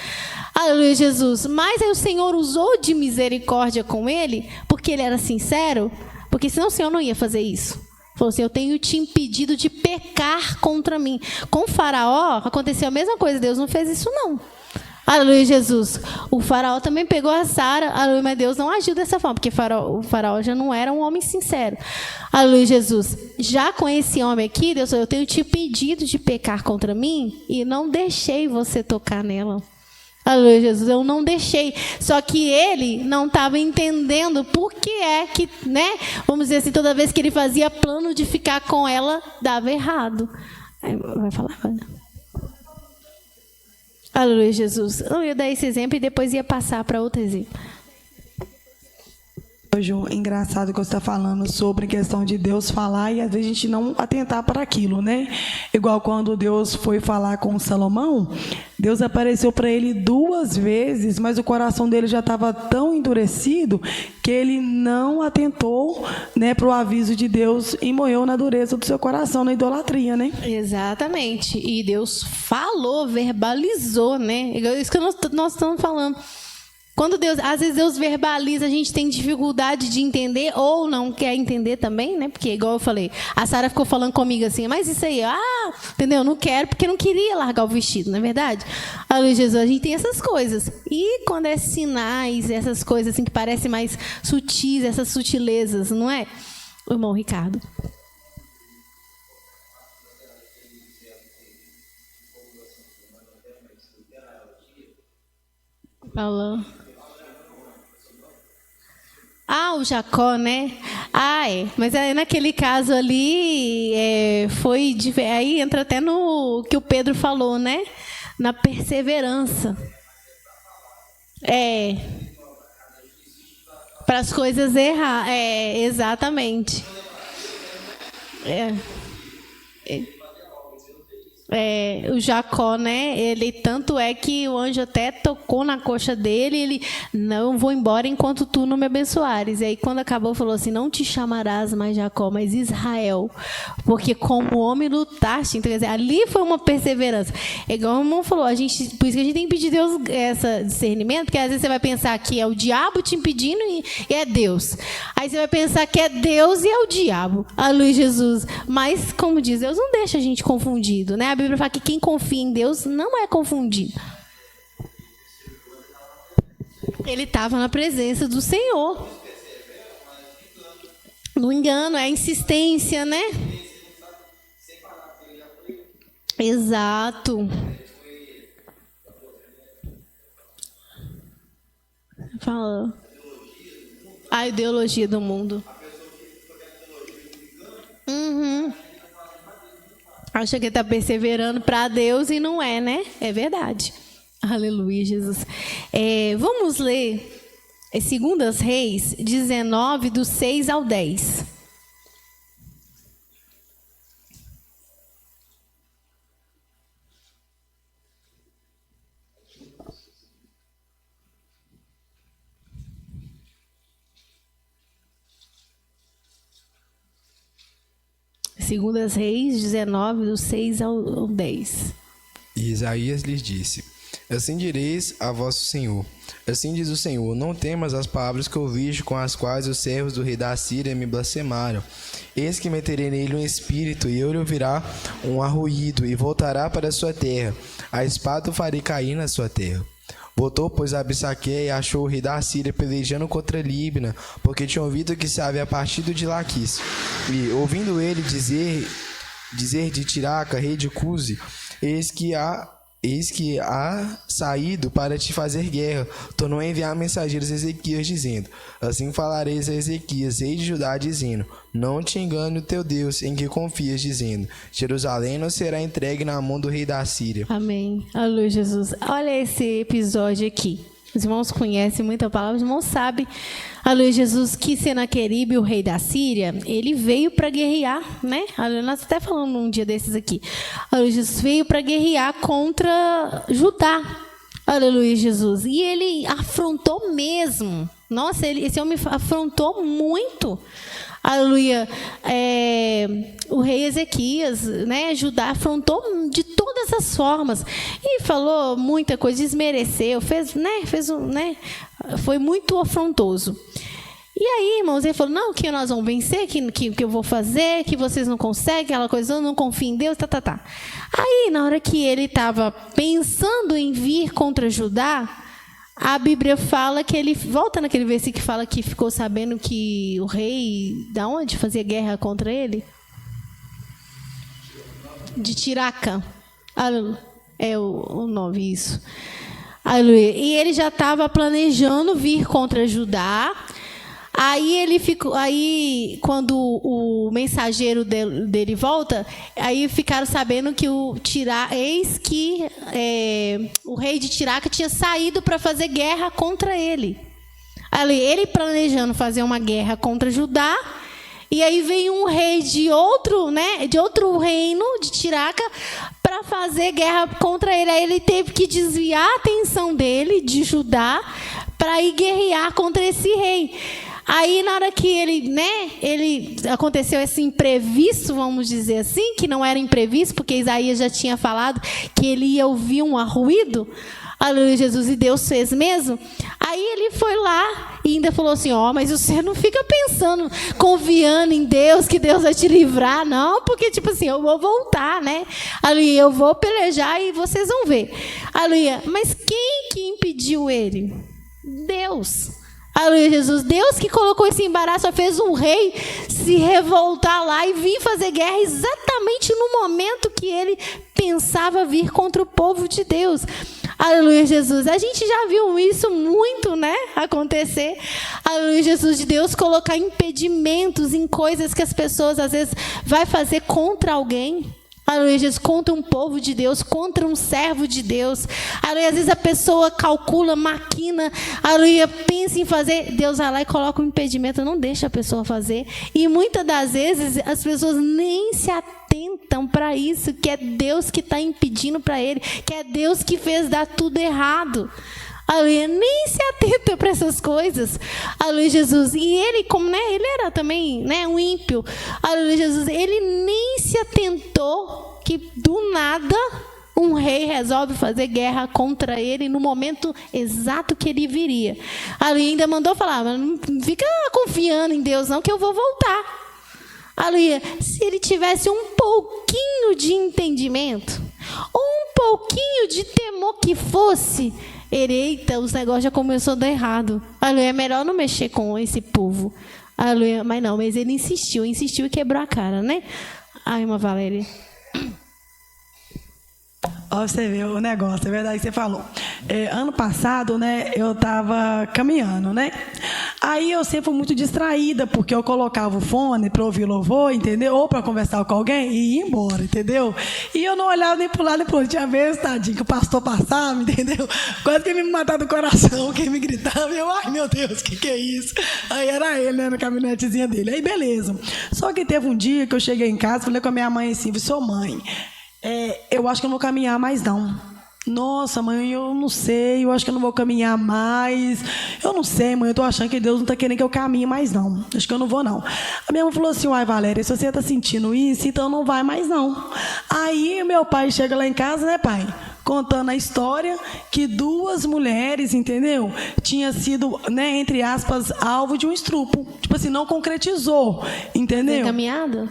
Aleluia, Jesus. Mas aí o Senhor usou de misericórdia com ele, porque ele era sincero, porque senão o Senhor não ia fazer isso. Falou assim: eu tenho te impedido de pecar contra mim. Com o Faraó, aconteceu a mesma coisa, Deus não fez isso não. Aleluia, Jesus. O Faraó também pegou a Sara, aleluia, mas Deus não agiu dessa forma, porque o Faraó já não era um homem sincero. Aleluia, Jesus. Já com esse homem aqui, Deus falou: eu tenho te impedido de pecar contra mim e não deixei você tocar nela. Aleluia, Jesus, eu não deixei. Só que ele não estava entendendo por que é que, né? Vamos dizer assim, toda vez que ele fazia plano de ficar com ela, dava errado. Aí, vai falar, vai. Aleluia, Jesus. Eu ia dar esse exemplo e depois ia passar para outro exemplo. Hoje, engraçado que você está falando sobre a questão de Deus falar e às vezes a gente não atentar para aquilo, né? Igual quando Deus foi falar com Salomão, Deus apareceu para ele 2 vezes, mas o coração dele já estava tão endurecido que ele não atentou, né, para o aviso de Deus e morreu na dureza do seu coração, na idolatria, né? Exatamente. E Deus falou, verbalizou, né? Isso que nós estamos falando. Quando Deus, às vezes Deus verbaliza, a gente tem dificuldade de entender ou não quer entender também, né? Porque, igual eu falei, a Sara ficou falando comigo assim, mas isso aí, entendeu? Não quero porque não queria largar o vestido, não é verdade? Aleluia, Jesus, a gente tem essas coisas. E quando é sinais, essas coisas assim que parecem mais sutis, essas sutilezas, não é? O irmão Ricardo. Falou. O Jacó, né? Mas naquele caso ali, aí entra até no que o Pedro falou, né? Na perseverança. Para as coisas errar. Exatamente. O Jacó, né? Ele tanto é que o anjo até tocou na coxa dele. Ele não vou embora enquanto tu não me abençoares. E aí quando acabou falou assim: não te chamarás mais Jacó, mas Israel, porque como homem lutaste. Então, quer dizer, ali foi uma perseverança. É igual o irmão falou, por isso que a gente tem que pedir a Deus esse discernimento, porque às vezes você vai pensar que é o diabo te impedindo e é Deus. Aí você vai pensar que é Deus e é o diabo. Aleluia, Jesus. Mas como diz, Deus não deixa a gente confundido, né? A Bíblia fala que quem confia em Deus não é confundido. Ele estava na presença do Senhor. No engano, é a insistência, né? Exato. Fala. A ideologia do mundo. Acha que está perseverando para Deus e não é, né? É verdade. Aleluia, Jesus. Vamos ler 2 Reis 19, do 6 ao 10. Segundas Reis 19, do 6 ao 10. E Isaías lhes disse: assim direis a vosso Senhor. Assim diz o Senhor: não temas as palavras que ouviste, com as quais os servos do rei da Síria me blasfemaram. Eis que meterei nele um espírito, e ele ouvirá um arruído, e voltará para a sua terra. A espada o farei cair na sua terra. Voltou, pois, a Absaque e achou o rei da Síria pelejando contra Líbina, porque tinha ouvido que se havia partido de Laquis. E, ouvindo ele dizer de Tiraca, rei de Cuze: eis que há saído para te fazer guerra, tornou a enviar mensageiros a Ezequias, dizendo: assim falareis a Ezequias, rei de Judá, dizendo: não te engane o teu Deus, em que confias, dizendo: Jerusalém não será entregue na mão do rei da Síria. Amém. Aleluia, Jesus. Olha esse episódio aqui. Os irmãos conhecem muita palavra, os irmãos sabem, aleluia, Jesus, que Senaqueribe, o rei da Síria, ele veio para guerrear, né? Nós até falamos um dia desses aqui. Aleluia, Jesus veio para guerrear contra Judá. Aleluia, Jesus. E ele afrontou mesmo. Nossa, esse homem afrontou muito. Aleluia. O rei Ezequias, né? Judá afrontou de todas as formas e falou muita coisa, desmereceu, foi muito afrontoso. E aí, irmãos, ele falou: não, que nós vamos vencer, que eu vou fazer, que vocês não conseguem, aquela coisa, eu não confio em Deus, tá. Aí, na hora que ele estava pensando em vir contra Judá, a Bíblia fala que ele volta naquele versículo que fala que ficou sabendo que o rei, da onde fazia guerra contra ele? De Tiraca. É o nome, isso. Aleluia. E ele já estava planejando vir contra Judá. Aí quando o mensageiro dele volta, aí ficaram sabendo que o rei de Tiraca tinha saído para fazer guerra contra ele. Ele planejando fazer uma guerra contra Judá, e aí veio um rei de outro reino de Tiraca para fazer guerra contra ele. Aí ele teve que desviar a atenção dele de Judá para ir guerrear contra esse rei. Aí, na hora que ele aconteceu esse imprevisto, vamos dizer assim, que não era imprevisto, porque Isaías já tinha falado que ele ia ouvir um arruído, aleluia, Jesus, e Deus fez mesmo. Aí ele foi lá e ainda falou assim: mas você não fica pensando, confiando em Deus, que Deus vai te livrar, não, porque tipo assim, eu vou voltar, né? Aleluia, eu vou pelejar e vocês vão ver. Aleluia, mas quem que impediu ele? Deus. Aleluia, Jesus. Deus que colocou esse embaraço, só fez um rei se revoltar lá e vir fazer guerra exatamente no momento que ele pensava vir contra o povo de Deus. Aleluia, Jesus. A gente já viu isso muito, né, acontecer. Aleluia, Jesus, de Deus colocar impedimentos em coisas que as pessoas às vezes vai fazer contra alguém. Aleluia, Jesus, contra um povo de Deus, contra um servo de Deus. Aleluia, às vezes a pessoa calcula, maquina, aleluia, pensa em fazer, Deus vai lá e coloca um impedimento, não deixa a pessoa fazer. E muitas das vezes as pessoas nem se atentam para isso, que é Deus que está impedindo para ele, que é Deus que fez dar tudo errado. Aleluia, nem se atenta para essas coisas. Aleluia, Jesus. E ele, como ele era também um ímpio. Aleluia, Jesus. Ele nem se atentou que do nada um rei resolve fazer guerra contra ele no momento exato que ele viria. Aleluia, ainda mandou falar, mas não fica confiando em Deus não, que eu vou voltar. Aleluia. Se ele tivesse um pouquinho de entendimento, um pouquinho de temor que fosse, eita, os negócios já começou a dar errado. Aleluia, é melhor não mexer com esse povo. Aleluia, mas ele insistiu e quebrou a cara, né? Ai, irmã Valéria. Ó, você vê o negócio, é verdade que você falou. Ano passado, eu estava caminhando, Aí eu sempre fui muito distraída, porque eu colocava o fone para ouvir louvor, entendeu? Ou para conversar com alguém e ia embora, entendeu? E eu não olhava nem para o lado nem para o outro. Tinha vezes, tadinho, que o pastor passava, entendeu? Quase que me matava do coração, que me gritava. E eu, ai meu Deus, que é isso? Aí era ele, na caminhonetezinha dele. Aí beleza. Só que teve um dia que eu cheguei em casa, falei com a minha mãe assim, sua mãe, eu acho que eu não vou caminhar mais não. Nossa, mãe, eu não sei, eu acho que eu não vou caminhar mais. Eu não sei, mãe, eu tô achando que Deus não está querendo que eu caminhe mais não. Acho que eu não vou não. A minha mãe falou assim, uai, Valéria, se você está sentindo isso, então não vai mais não. Aí meu pai chega lá em casa, pai? Contando a história que 2 mulheres, entendeu? Tinha sido, entre aspas, alvo de um estupro. Tipo assim, não concretizou, entendeu? Tem caminhado?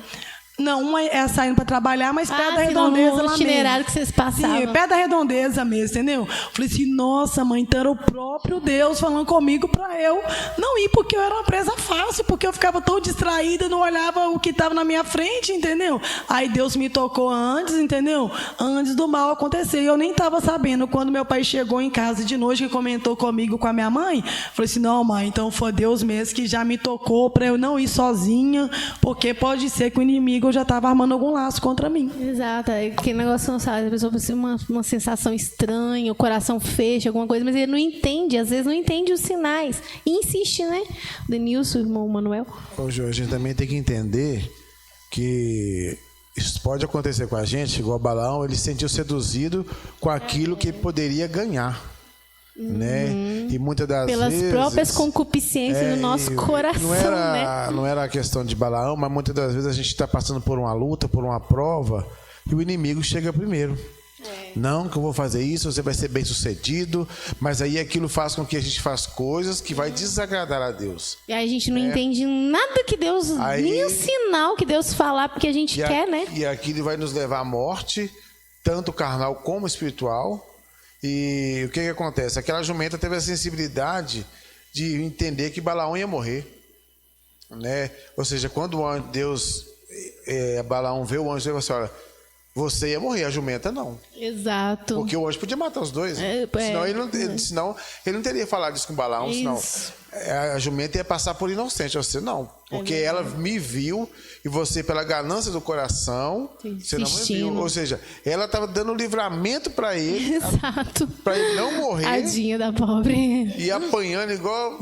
Não, uma é saindo para trabalhar, mas perto da Redondeza lá mesmo. Itinerário que vocês passavam. Sim, perto da Redondeza mesmo, entendeu? Falei assim, nossa, mãe, então era o próprio Deus falando comigo para eu não ir, porque eu era uma presa fácil, porque eu ficava tão distraída, não olhava o que estava na minha frente, entendeu? Aí Deus me tocou antes, entendeu? Antes do mal acontecer. Eu nem estava sabendo. Quando meu pai chegou em casa de noite, que comentou comigo com a minha mãe, falei assim, não, mãe, então foi Deus mesmo que já me tocou para eu não ir sozinha, porque pode ser que o inimigo já estava armando algum laço contra mim. Exato, aquele negócio não sabe, a pessoa precisa uma sensação estranha, o coração fecha, alguma coisa, mas ele não entende, às vezes não entende os sinais. E insiste, né? Denilson, o irmão Manuel. Ô, Jorge, a gente também tem que entender que isso pode acontecer com a gente, igual Balaão, ele se sentiu seduzido com aquilo que poderia ganhar. E muitas das pelas vezes, próprias concupiscências do nosso coração, não era a questão de Balaão, mas muitas das vezes a gente está passando por uma luta, por uma prova, e o inimigo chega primeiro. Não, que eu vou fazer isso, você vai ser bem sucedido, mas aí aquilo faz com que a gente faça coisas que vai desagradar a Deus. E aí a gente não entende nada que Deus, nem o sinal que Deus falar, porque a gente quer, E aquilo vai nos levar à morte, tanto carnal como espiritual. E o que acontece? Aquela jumenta teve a sensibilidade de entender que Balaão ia morrer, Ou seja, quando o Deus, Balaão vê o anjo e falou assim, olha, você ia morrer, a jumenta não. Exato. Porque o anjo podia matar os dois. Senão ele não teria falado isso com Balaão, senão a jumenta ia passar por inocente. Você não, porque ela me viu e você, pela ganância do coração, você não me viu. Ou seja, ela estava dando livramento para ele. Exato. Para ele não morrer. Tadinha da pobre. E apanhando igual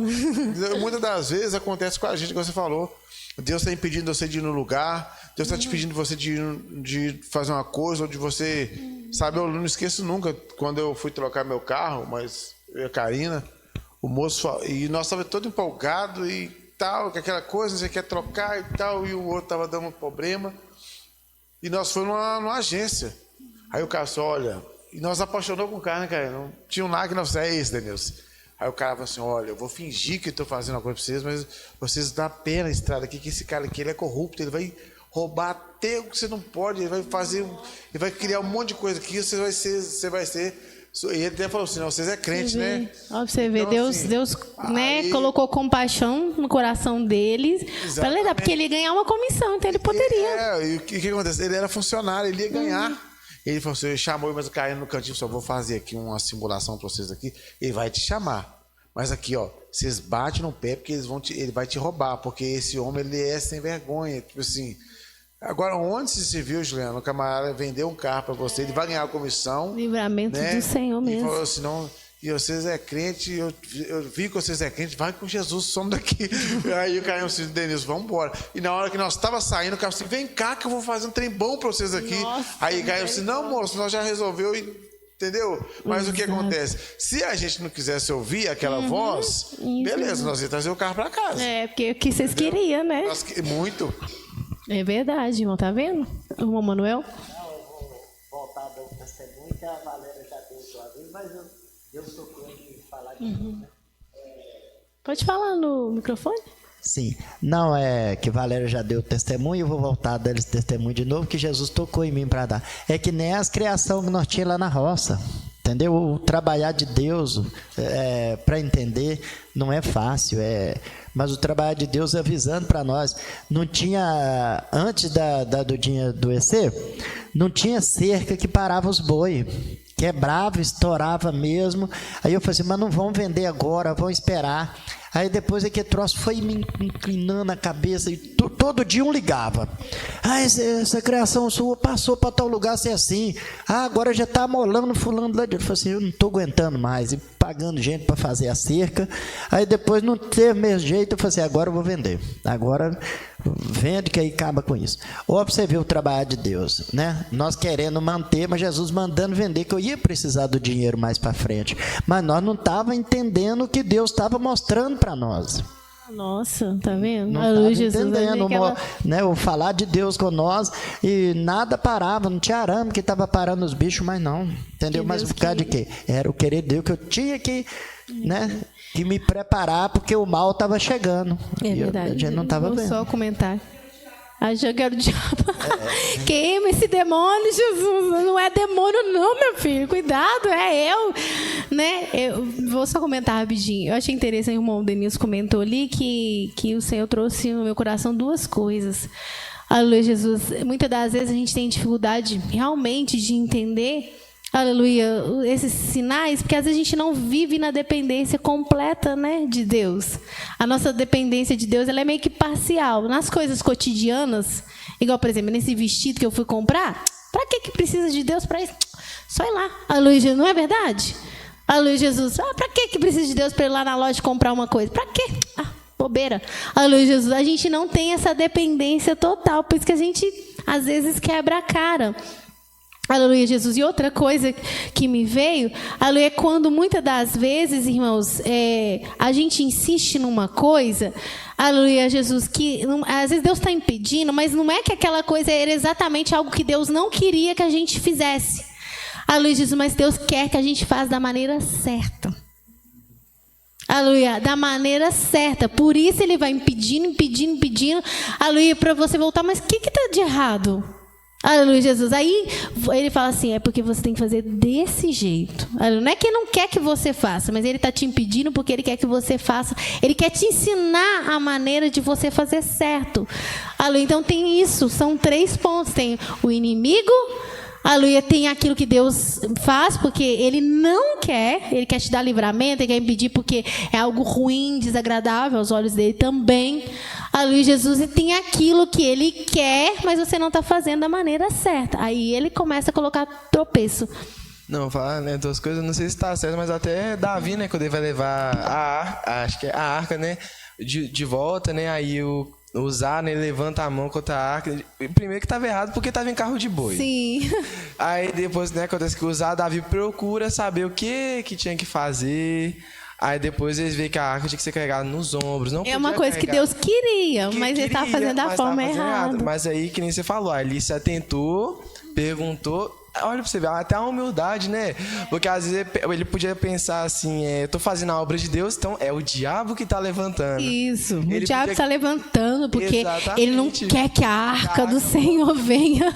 muitas das vezes acontece com a gente, como você falou. Deus está impedindo você de ir no lugar, Deus está te pedindo você de fazer uma coisa, ou de você... Sabe, eu não esqueço nunca, quando eu fui trocar meu carro, mas eu e a Karina, o moço... E nós estávamos todos empolgados e tal, que aquela coisa, você quer trocar e tal, e o outro estava dando um problema. E nós fomos numa agência. Aí o cara disse, olha... E nós apaixonamos com o cara, né, cara? Não tinha um nada que não é esse, Denilson. Aí o cara falou assim, olha, eu vou fingir que estou fazendo uma coisa para vocês, mas vocês dão pena na estrada aqui, que esse cara aqui ele é corrupto, ele vai roubar até o que você não pode, ele vai fazer, ele vai criar um monte de coisa aqui, você vai ser... E ele até falou assim, não, vocês é crente, né? Ó, pra você ver, então, Deus colocou compaixão no coração deles, para levar, porque ele ia ganhar uma comissão, então ele poderia. E o que acontece? Ele era funcionário, ele ia ganhar. Ele falou assim, ele chamou, mas eu caí no cantinho, só vou fazer aqui uma simulação para vocês aqui. Ele vai te chamar. Mas aqui, ó, vocês batem no pé porque ele vai te roubar, porque esse homem, ele é sem vergonha. Tipo assim, agora onde se viu, Juliana, o camarada vendeu um carro para você, ele vai ganhar a comissão. Livramento, né, do Senhor mesmo. E falou assim, não... E vocês é crente, eu vi que vocês é crente, vai com Jesus, some daqui. Aí o Caio disse, Denilson, vamos embora. E na hora que nós estávamos saindo, o Caio disse, vem cá que eu vou fazer um trem bom para vocês aqui. Nossa, aí o Caio disse, não, moço, nós já resolveu, entendeu? Mas o que acontece? Se a gente não quisesse ouvir aquela voz, beleza, nós ia trazer o carro para casa. É, porque o que vocês queriam, né? Muito. É verdade, irmão, tá vendo? Irmão Manuel? Não, eu vou voltar do testemunho que a Valéria já deu sua vez, mas Deus tocou em falar de mim, né? Pode falar no microfone? Sim. Não, é que Valéria já deu testemunho, eu vou voltar a dar esse testemunho de novo, que Jesus tocou em mim para dar. É que nem as criações que nós tínhamos lá na roça, entendeu? O trabalhar de Deus, para entender, não é fácil, mas o trabalho de Deus avisando para nós. Não tinha, antes da Dudinha adoecer, não tinha cerca que parava os boi. Quebrava, estourava mesmo. Aí eu falei assim, mas não vão vender agora, vão esperar. Aí depois aquele troço foi me inclinando a cabeça e todo dia um ligava. Ah, essa criação sua passou para tal lugar ser assim. Ah, agora já está amolando fulano lá de. Eu falei assim, eu não estou aguentando mais. E pagando gente para fazer a cerca. Aí depois não teve mesmo jeito, eu falei assim, agora eu vou vender. Agora vende que aí acaba com isso. Ou você vê o trabalho de Deus, né? Nós querendo manter, mas Jesus mandando vender, que eu ia precisar do dinheiro mais para frente. Mas nós não estávamos entendendo o que Deus estava mostrando para nós. Nossa, tá vendo? Não estava entendendo, né? O falar de Deus com nós e nada parava, não tinha arame que estava parando os bichos, mas não, entendeu? Mas por causa de quê? Era o querer de Deus, que eu tinha que, né? Que me preparar, porque o mal estava chegando. É verdade. A gente não estava vendo. Só comentar. Achou que era o diabo. Queima esse demônio, Jesus. Não é demônio, não, meu filho. Cuidado, é eu. Né? Eu vou só comentar rapidinho. Eu achei interessante, o irmão Denilson comentou ali que o Senhor trouxe no meu coração duas coisas. Aleluia, Jesus. Muitas das vezes a gente tem dificuldade realmente de entender, aleluia, esses sinais, porque às vezes a gente não vive na dependência completa, né, de Deus. A nossa dependência de Deus, ela é meio que parcial. Nas coisas cotidianas, igual, por exemplo, nesse vestido que eu fui comprar, para que precisa de Deus para isso? Só ir lá. Aleluia, Jesus, não é verdade? Aleluia, Jesus. Para que precisa de Deus para ir lá na loja comprar uma coisa? Para quê? Bobeira. Aleluia, Jesus. A gente não tem essa dependência total, por isso que a gente, às vezes, quebra a cara. Aleluia, Jesus. E outra coisa que me veio, aleluia, é quando muitas das vezes, irmãos, a gente insiste numa coisa, aleluia, Jesus, que às vezes Deus está impedindo, mas não é que aquela coisa era exatamente algo que Deus não queria que a gente fizesse. Aleluia, Jesus, mas Deus quer que a gente faça da maneira certa. Aleluia, da maneira certa. Por isso Ele vai impedindo, aleluia, para você voltar. Mas o que está de errado? Aleluia, Jesus. Aí Ele fala assim, é porque você tem que fazer desse jeito. Aleluia. Não é que Ele não quer que você faça, mas Ele está te impedindo porque Ele quer que você faça. Ele quer te ensinar a maneira de você fazer certo. Aleluia. Então tem isso, são 3 pontos. Tem o inimigo, aleluia, tem aquilo que Deus faz, porque Ele não quer, Ele quer te dar livramento, Ele quer impedir porque é algo ruim, desagradável aos olhos dele também. Aleluia, Jesus, e tem aquilo que Ele quer, mas você não está fazendo da maneira certa. Aí Ele começa a colocar tropeço. Não, falar, né, 2 coisas, não sei se está certo, mas até Davi, né, quando ele vai levar acho que é a arca, né, de volta, né, aí Uzá, né, ele levanta a mão contra a arca. Primeiro que estava errado porque estava em carro de boi. Sim. Aí depois, né, acontece que Uzá, Davi procura saber o que tinha que fazer. Aí depois eles veem que a arca tinha que ser carregada nos ombros. Não é uma coisa que Deus queria, mas ele estava fazendo da forma errada. Mas aí, que nem você falou, ali se atentou, perguntou. Olha pra você ver, até a humildade, né? Porque às vezes ele podia pensar assim, eu tô fazendo a obra de Deus, então é o diabo que tá levantando. Isso, o diabo tá levantando, porque exatamente, ele não quer que a arca do Senhor venha.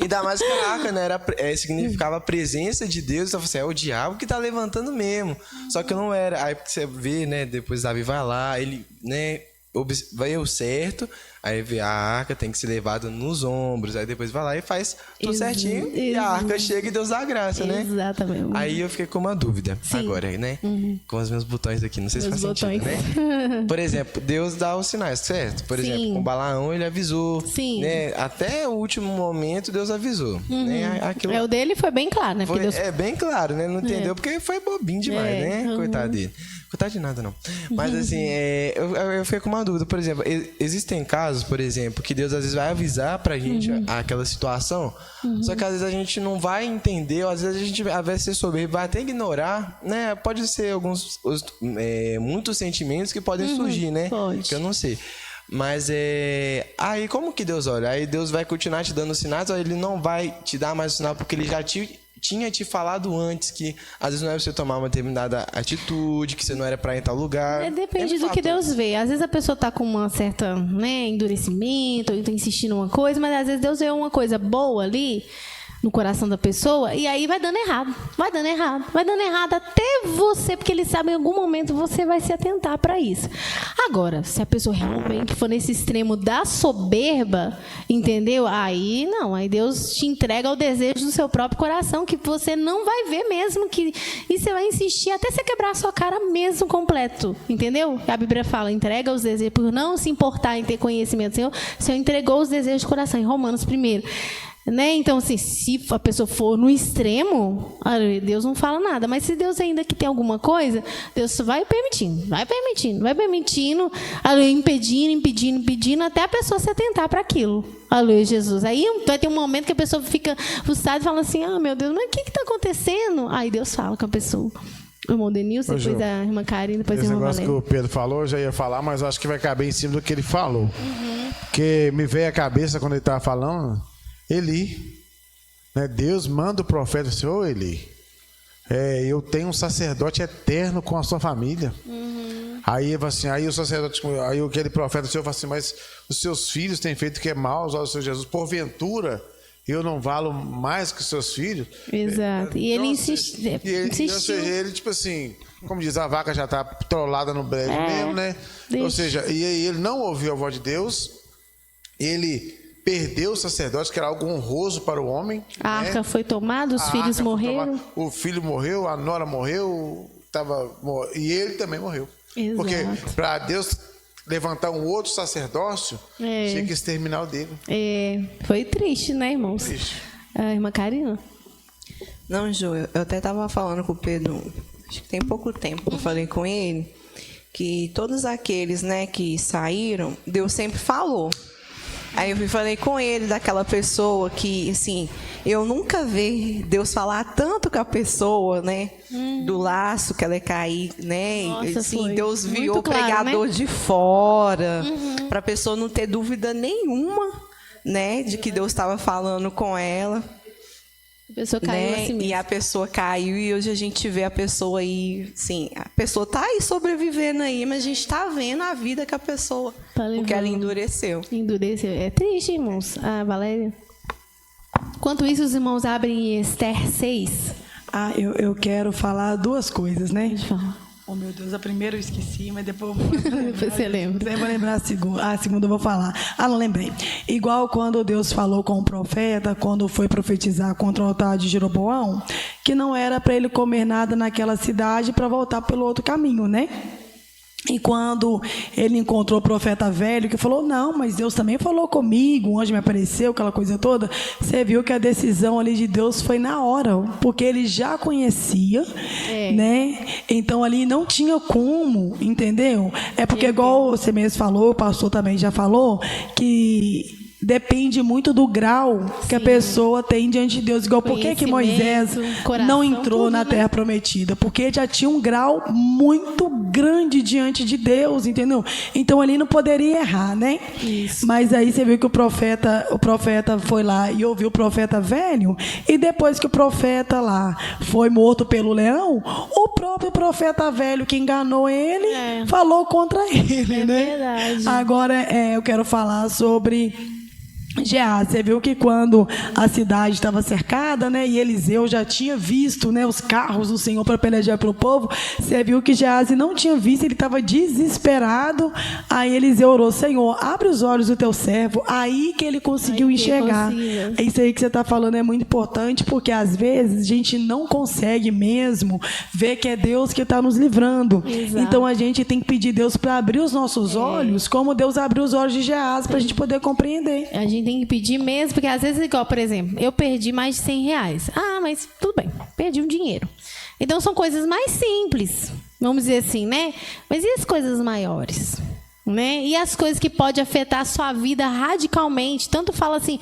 Ainda mais que a arca, né, significava a presença de Deus, então você é o diabo que tá levantando mesmo. Só que não era. Aí você vê, né, depois Davi vai lá, ele, né, vai certo, aí vê a arca, tem que ser levada nos ombros, aí depois vai lá e faz tudo certinho, e a arca chega e Deus dá graça, né? Exatamente. Aí eu fiquei com uma dúvida agora, né? Com os meus botões aqui, não sei se faz sentido, né? Por exemplo, Deus dá os sinais, certo? Por exemplo, com Balaão ele avisou, né? Até o último momento Deus avisou, né? Aquilo... O dele foi bem claro, né? Deus... É bem claro, né? Não entendeu, porque foi bobinho demais, né? Coitado dele. Coitado de nada, não. Mas assim, eu fiquei com uma dúvida, por exemplo, existem casos, por exemplo, que Deus às vezes vai avisar pra gente aquela situação, só que às vezes a gente não vai entender, ou às vezes a gente, ao invés de ser soberbo, vai até ignorar, né? Pode ser muitos sentimentos que podem surgir, né? Pode. Que eu não sei. Mas aí como que Deus olha? Aí Deus vai continuar te dando sinais, ou ele não vai te dar mais sinal porque ele já tinha te falado antes que às vezes não era pra você tomar uma determinada atitude, que você não era pra ir em tal lugar. Depende do que Deus vê. Às vezes a pessoa tá com uma certa, né, endurecimento, ou tá insistindo em uma coisa, mas às vezes Deus vê uma coisa boa ali no coração da pessoa, e aí vai dando errado, até você, porque ele sabe em algum momento você vai se atentar para isso. Agora, se a pessoa realmente for nesse extremo da soberba, entendeu? Aí não, aí Deus te entrega ao desejo do seu próprio coração, que você não vai ver mesmo, e você vai insistir até você quebrar a sua cara mesmo completo, entendeu? A Bíblia fala, entrega os desejos, por não se importar em ter conhecimento do Senhor, o Senhor entregou os desejos do coração, em Romanos 1. Né? Então, assim, se a pessoa for no extremo, Deus não fala nada. Mas se Deus ainda que tem alguma coisa, Deus vai permitindo, impedindo, até a pessoa se atentar para aquilo. Aleluia, Jesus. Aí vai ter um momento que a pessoa fica frustrada e fala assim, meu Deus, mas o que está acontecendo? Aí Deus fala com a pessoa. O irmão Denilson, depois a irmã Karina, depois a irmã Valéria. Esse negócio que o Pedro falou, eu já ia falar, mas eu acho que vai caber em cima do que ele falou. Porque me veio à cabeça quando ele estava falando... Eli, né? Deus manda o profeta assim, ô Eli, eu tenho um sacerdote eterno com a sua família. Aí assim, aí o sacerdote, aí aquele profeta do Senhor fala assim, mas os seus filhos têm feito o que é mal aos olhos do Senhor Jesus, porventura eu não valo mais que os seus filhos? Exato. E ele insistiu. Ou seja, ele tipo assim, como diz, a vaca já está trollada no brejo mesmo, né? Ou seja, e aí ele não ouviu a voz de Deus, ele perdeu o sacerdócio, que era algo honroso para o homem. A arca foi tomada, os filhos morreram. O filho morreu, a nora morreu, e ele também morreu. Exato. Porque para Deus levantar um outro sacerdócio, tinha que exterminar o dele. Foi triste, né, irmãos? Triste. A irmã Karina? Não, Jô, eu até estava falando com o Pedro, acho que tem pouco tempo que eu falei com ele, que todos aqueles, né, que saíram, Deus sempre falou. Aí eu falei com ele daquela pessoa que, assim, eu nunca vi Deus falar tanto com a pessoa, né? Do laço que ela ia cair, né? Nossa, assim, Deus viu o claro, pregador, né? de fora, para a pessoa não ter dúvida nenhuma, né? De que Deus estava falando com ela. A pessoa caiu, né? Assim mesmo. E a pessoa caiu, e hoje a gente vê a pessoa aí, sim, a pessoa tá aí sobrevivendo aí, mas a gente tá vendo a vida que a pessoa, porque ela endureceu. É triste, irmãos. Valéria? Enquanto isso, os irmãos abrem Esther 6. Eu quero falar duas coisas, né? Pode falar. Oh, meu Deus, a primeira eu esqueci, mas depois eu vou lembrar. Depois você lembra. Eu vou lembrar a segunda eu vou falar. Não lembrei. Igual quando Deus falou com o profeta, quando foi profetizar contra o altar de Jeroboão, que não era para ele comer nada naquela cidade para voltar pelo outro caminho, né? E quando ele encontrou o profeta velho, que falou, não, mas Deus também falou comigo, um anjo me apareceu, aquela coisa toda, você viu que a decisão ali de Deus foi na hora, porque ele já conhecia, né? Então ali não tinha como, entendeu? É porque igual você mesmo falou, o pastor também já falou, que depende muito do grau que a pessoa tem diante de Deus. Igual por que Moisés não entrou na terra prometida? Porque ele já tinha um grau muito grande diante de Deus, entendeu? Então ali não poderia errar, né? Isso. Mas aí você viu que o profeta foi lá e ouviu o profeta velho, e depois que o profeta lá foi morto pelo leão, o próprio profeta velho que enganou ele falou contra ele, né? Verdade. Agora eu quero falar sobre Geazi, você viu que quando a cidade estava cercada, né, e Eliseu já tinha visto, né, os carros do Senhor para pelejar pelo povo, você viu que Geazi não tinha visto, ele estava desesperado. Aí Eliseu orou: Senhor, abre os olhos do teu servo. Aí que ele conseguiu enxergar. É isso aí que você está falando, é muito importante, porque às vezes a gente não consegue mesmo ver que é Deus que está nos livrando. Exato. Então a gente tem que pedir Deus para abrir os nossos olhos, como Deus abriu os olhos de Geazi, para a gente poder compreender. A gente tem que pedir mesmo, porque às vezes, igual, por exemplo, eu perdi mais de R$100. Ah, mas tudo bem, perdi um dinheiro. Então são coisas mais simples, vamos dizer assim, né? Mas e as coisas maiores? Né? E as coisas que podem afetar a sua vida radicalmente? Tanto fala assim,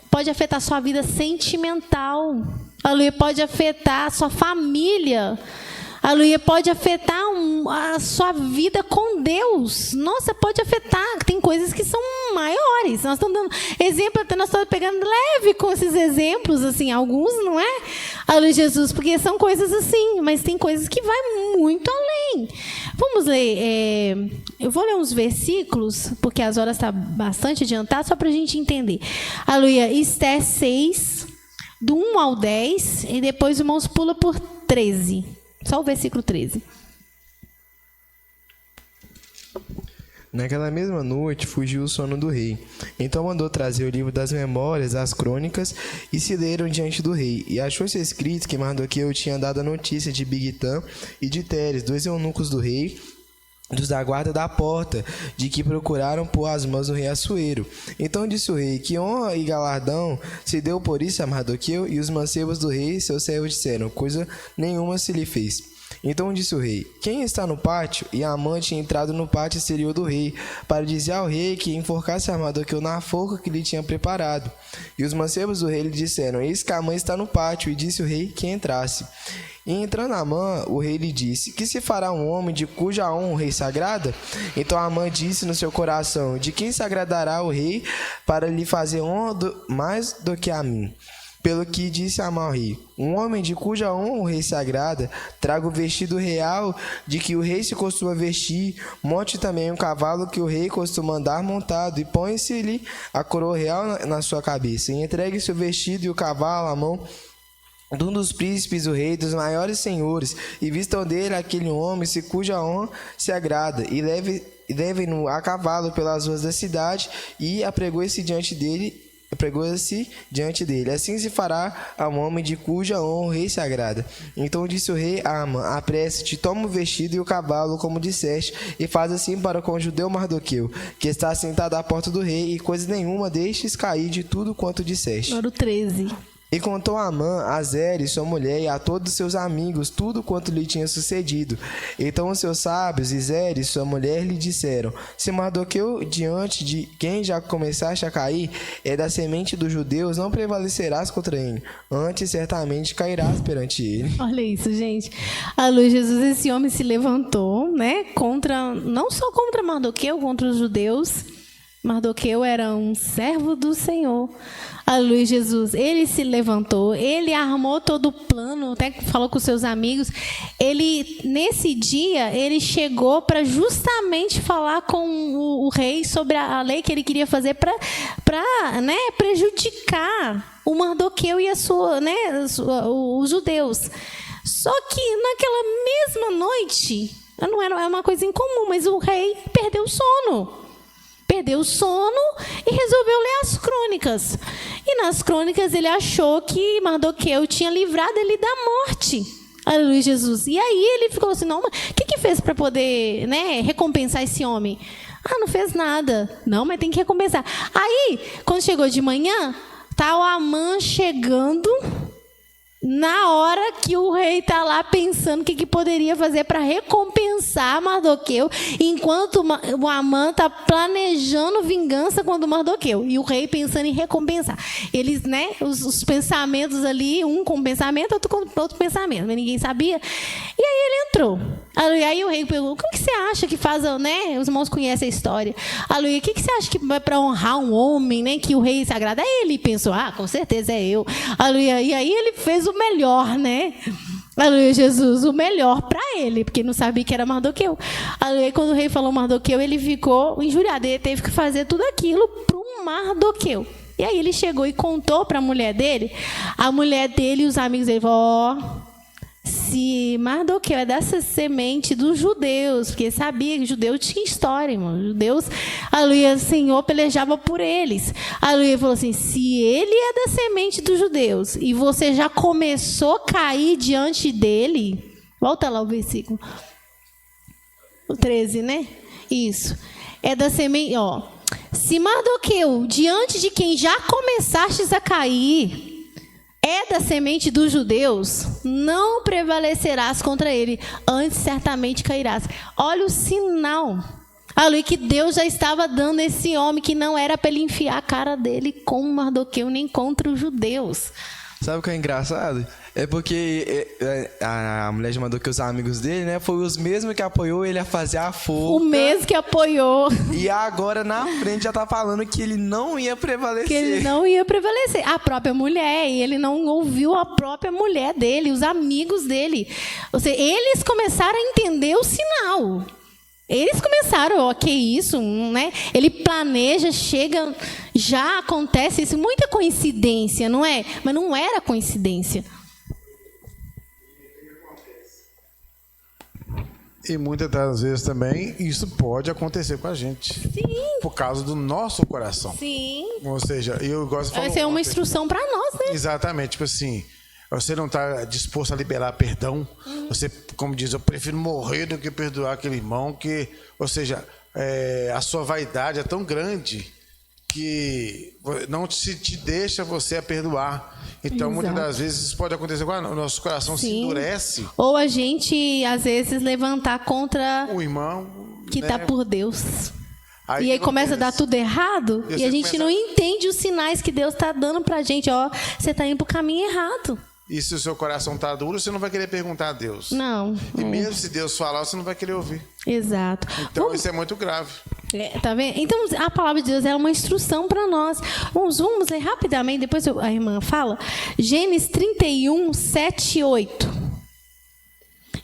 pode afetar a sua vida sentimental, aleluia, pode afetar a sua família, aleluia, pode afetar a sua vida com Deus. Nossa, pode afetar. Tem coisas que são maiores. Nós estamos dando exemplo, até nós estamos pegando leve com esses exemplos, assim, alguns, não é? Aleluia, Jesus, porque são coisas assim, mas tem coisas que vai muito além. Vamos ler, eu vou ler uns versículos, porque as horas estão bastante adiantadas, só para a gente entender. Aleluia, Esté 6, do 1 ao 10, e depois, irmãos, pula por 13. Só o versículo 13. Naquela mesma noite fugiu o sono do rei. Então mandou trazer o livro das memórias, as crônicas, e se leram diante do rei. E achou-se escrito que Mardoqueu tinha dado a notícia de Bigtã e de Teres, 2 eunucos do rei, dos da guarda da porta, de que procuraram pôr as mãos do rei Assuero. Então disse o rei: que honra e galardão se deu por isso a Mardoqueu? E os mancebos do rei, seus servos, disseram: coisa nenhuma se lhe fez. Então disse o rei: quem está no pátio? E Amã tinha entrado no pátio exterior do rei, para dizer ao rei que enforcasse a Mardoqueu na forca que lhe tinha preparado. E os mancebos do rei lhe disseram: eis que Amã está no pátio. E disse o rei que entrasse. E entrando Amã, o rei lhe disse: que se fará um homem de cuja honra o rei se agrada? Então Amã disse no seu coração: de quem se agradará o rei para lhe fazer honra mais do que a mim? Pelo que disse Amã ao rei: um homem de cuja honra o rei se agrada, traga o vestido real de que o rei se costuma vestir, monte também um cavalo que o rei costuma andar montado, e põe-se-lhe a coroa real na sua cabeça, e entregue-se o vestido e o cavalo à mão de um dos príncipes do rei, dos maiores senhores, e vistam dele aquele homem se cuja honra se agrada, e leve-no a cavalo pelas ruas da cidade, e apregou-se diante dele. Assim se fará a um homem de cuja honra o rei se agrada. Então disse o rei a Amã: apressa-te, toma o vestido e o cavalo, como disseste, e faz assim para com o judeu Mardoqueu, que está sentado à porta do rei, e coisa nenhuma deixes cair de tudo quanto disseste. Número 13. E contou Amã a Zeres, sua mulher, e a todos seus amigos tudo quanto lhe tinha sucedido. Então os seus sábios e Zeres, sua mulher, lhe disseram: se Mardoqueu, diante de quem já começaste a cair, é da semente dos judeus, não prevalecerás contra ele, antes certamente cairás perante ele. Olha isso, gente. Aleluia, Jesus, esse homem se levantou, né, não só contra Mardoqueu, contra os judeus. Mardoqueu era um servo do Senhor. Aleluia, Jesus. Ele se levantou, ele armou todo o plano, até falou com seus amigos. Ele, nesse dia, ele chegou para justamente falar com o rei sobre a lei que ele queria fazer para né, prejudicar o Mardoqueu e os judeus. Só que naquela mesma noite, não era uma coisa incomum, mas o rei perdeu o sono. Perdeu o sono e resolveu ler as crônicas. E nas crônicas ele achou que Mardoqueu tinha livrado ele da morte. Aleluia, Jesus. E aí ele ficou assim: não, mas o que fez para poder, né, recompensar esse homem? Ah, não fez nada. Não, mas tem que recompensar. Aí, quando chegou de manhã, tá o Amã chegando na hora que o rei está lá pensando o que poderia fazer para recompensar Mardoqueu, enquanto o Amã está planejando vingança contra o Mardoqueu, e o rei pensando em recompensar. Eles, né, os pensamentos ali, um com pensamento, outro com outro pensamento, mas ninguém sabia. E aí ele entrou. Aí o rei perguntou: como que você acha que faz, né? Os irmãos conhecem a história. Aleluia, o que você acha que vai para honrar um homem, né, que o rei se agrada? Aí ele pensou: ah, com certeza é eu. Aleluia. E aí ele fez o melhor, né? Aleluia, Jesus, o melhor para ele, porque não sabia que era Mardoqueu. Aleluia. Quando o rei falou Mardoqueu, ele ficou injuriado. Ele teve que fazer tudo aquilo para um Mardoqueu. E aí ele chegou e contou para a mulher dele e os amigos dele falaram, se Mardoqueu é dessa semente dos judeus, porque sabia que judeu tinha história, irmão. Judeus, aleluia, o Senhor pelejava por eles. Aleluia, falou assim, se ele é da semente dos judeus e você já começou a cair diante dele, volta lá o versículo, o 13, né? Isso. É da semente, ó. Se Mardoqueu, diante de quem já começastes a cair, é da semente dos judeus, não prevalecerás contra ele, antes certamente cairás. Olha o sinal. Aleluia, que Deus já estava dando a esse homem que não era para ele enfiar a cara dele com Mardoqueu nem contra os judeus. Sabe o que é engraçado? É porque a mulher de Mardoqueu, os amigos dele, né? Foi os mesmos que apoiou ele a fazer a forca. O mesmo que apoiou. E agora na frente já tá falando que ele não ia prevalecer. Que ele não ia prevalecer. A própria mulher, e ele não ouviu a própria mulher dele, os amigos dele. Ou seja, eles começaram a entender o sinal. Eles começaram, que isso, né? Ele planeja, chega, já acontece isso. Muita coincidência, não é? Mas não era coincidência. E muitas das vezes também isso pode acontecer com a gente. Sim. Por causa do nosso coração. Sim. Ou seja, eu gosto de falar. Essa é uma instrução para nós, né? Exatamente, tipo assim, você não está disposto a liberar perdão. Você, como diz, eu prefiro morrer do que perdoar aquele irmão. Que, ou seja, a sua vaidade é tão grande que não te deixa você a perdoar. Então, muitas das vezes isso pode acontecer quando o nosso coração se endurece. Ou a gente, às vezes, levantar contra o irmão que está por Deus. Aí e aí começa a dar tudo errado e a gente não entende os sinais que Deus está dando para a gente. Ó, você está indo para o caminho errado. E se o seu coração está duro, você não vai querer perguntar a Deus. Não. E mesmo se Deus falar, você não vai querer ouvir. Exato. Então, isso é muito grave. Tá vendo? Então, a palavra de Deus é uma instrução para nós. Vamos ler rapidamente, depois a irmã fala. Gênesis 31, 7 e 8.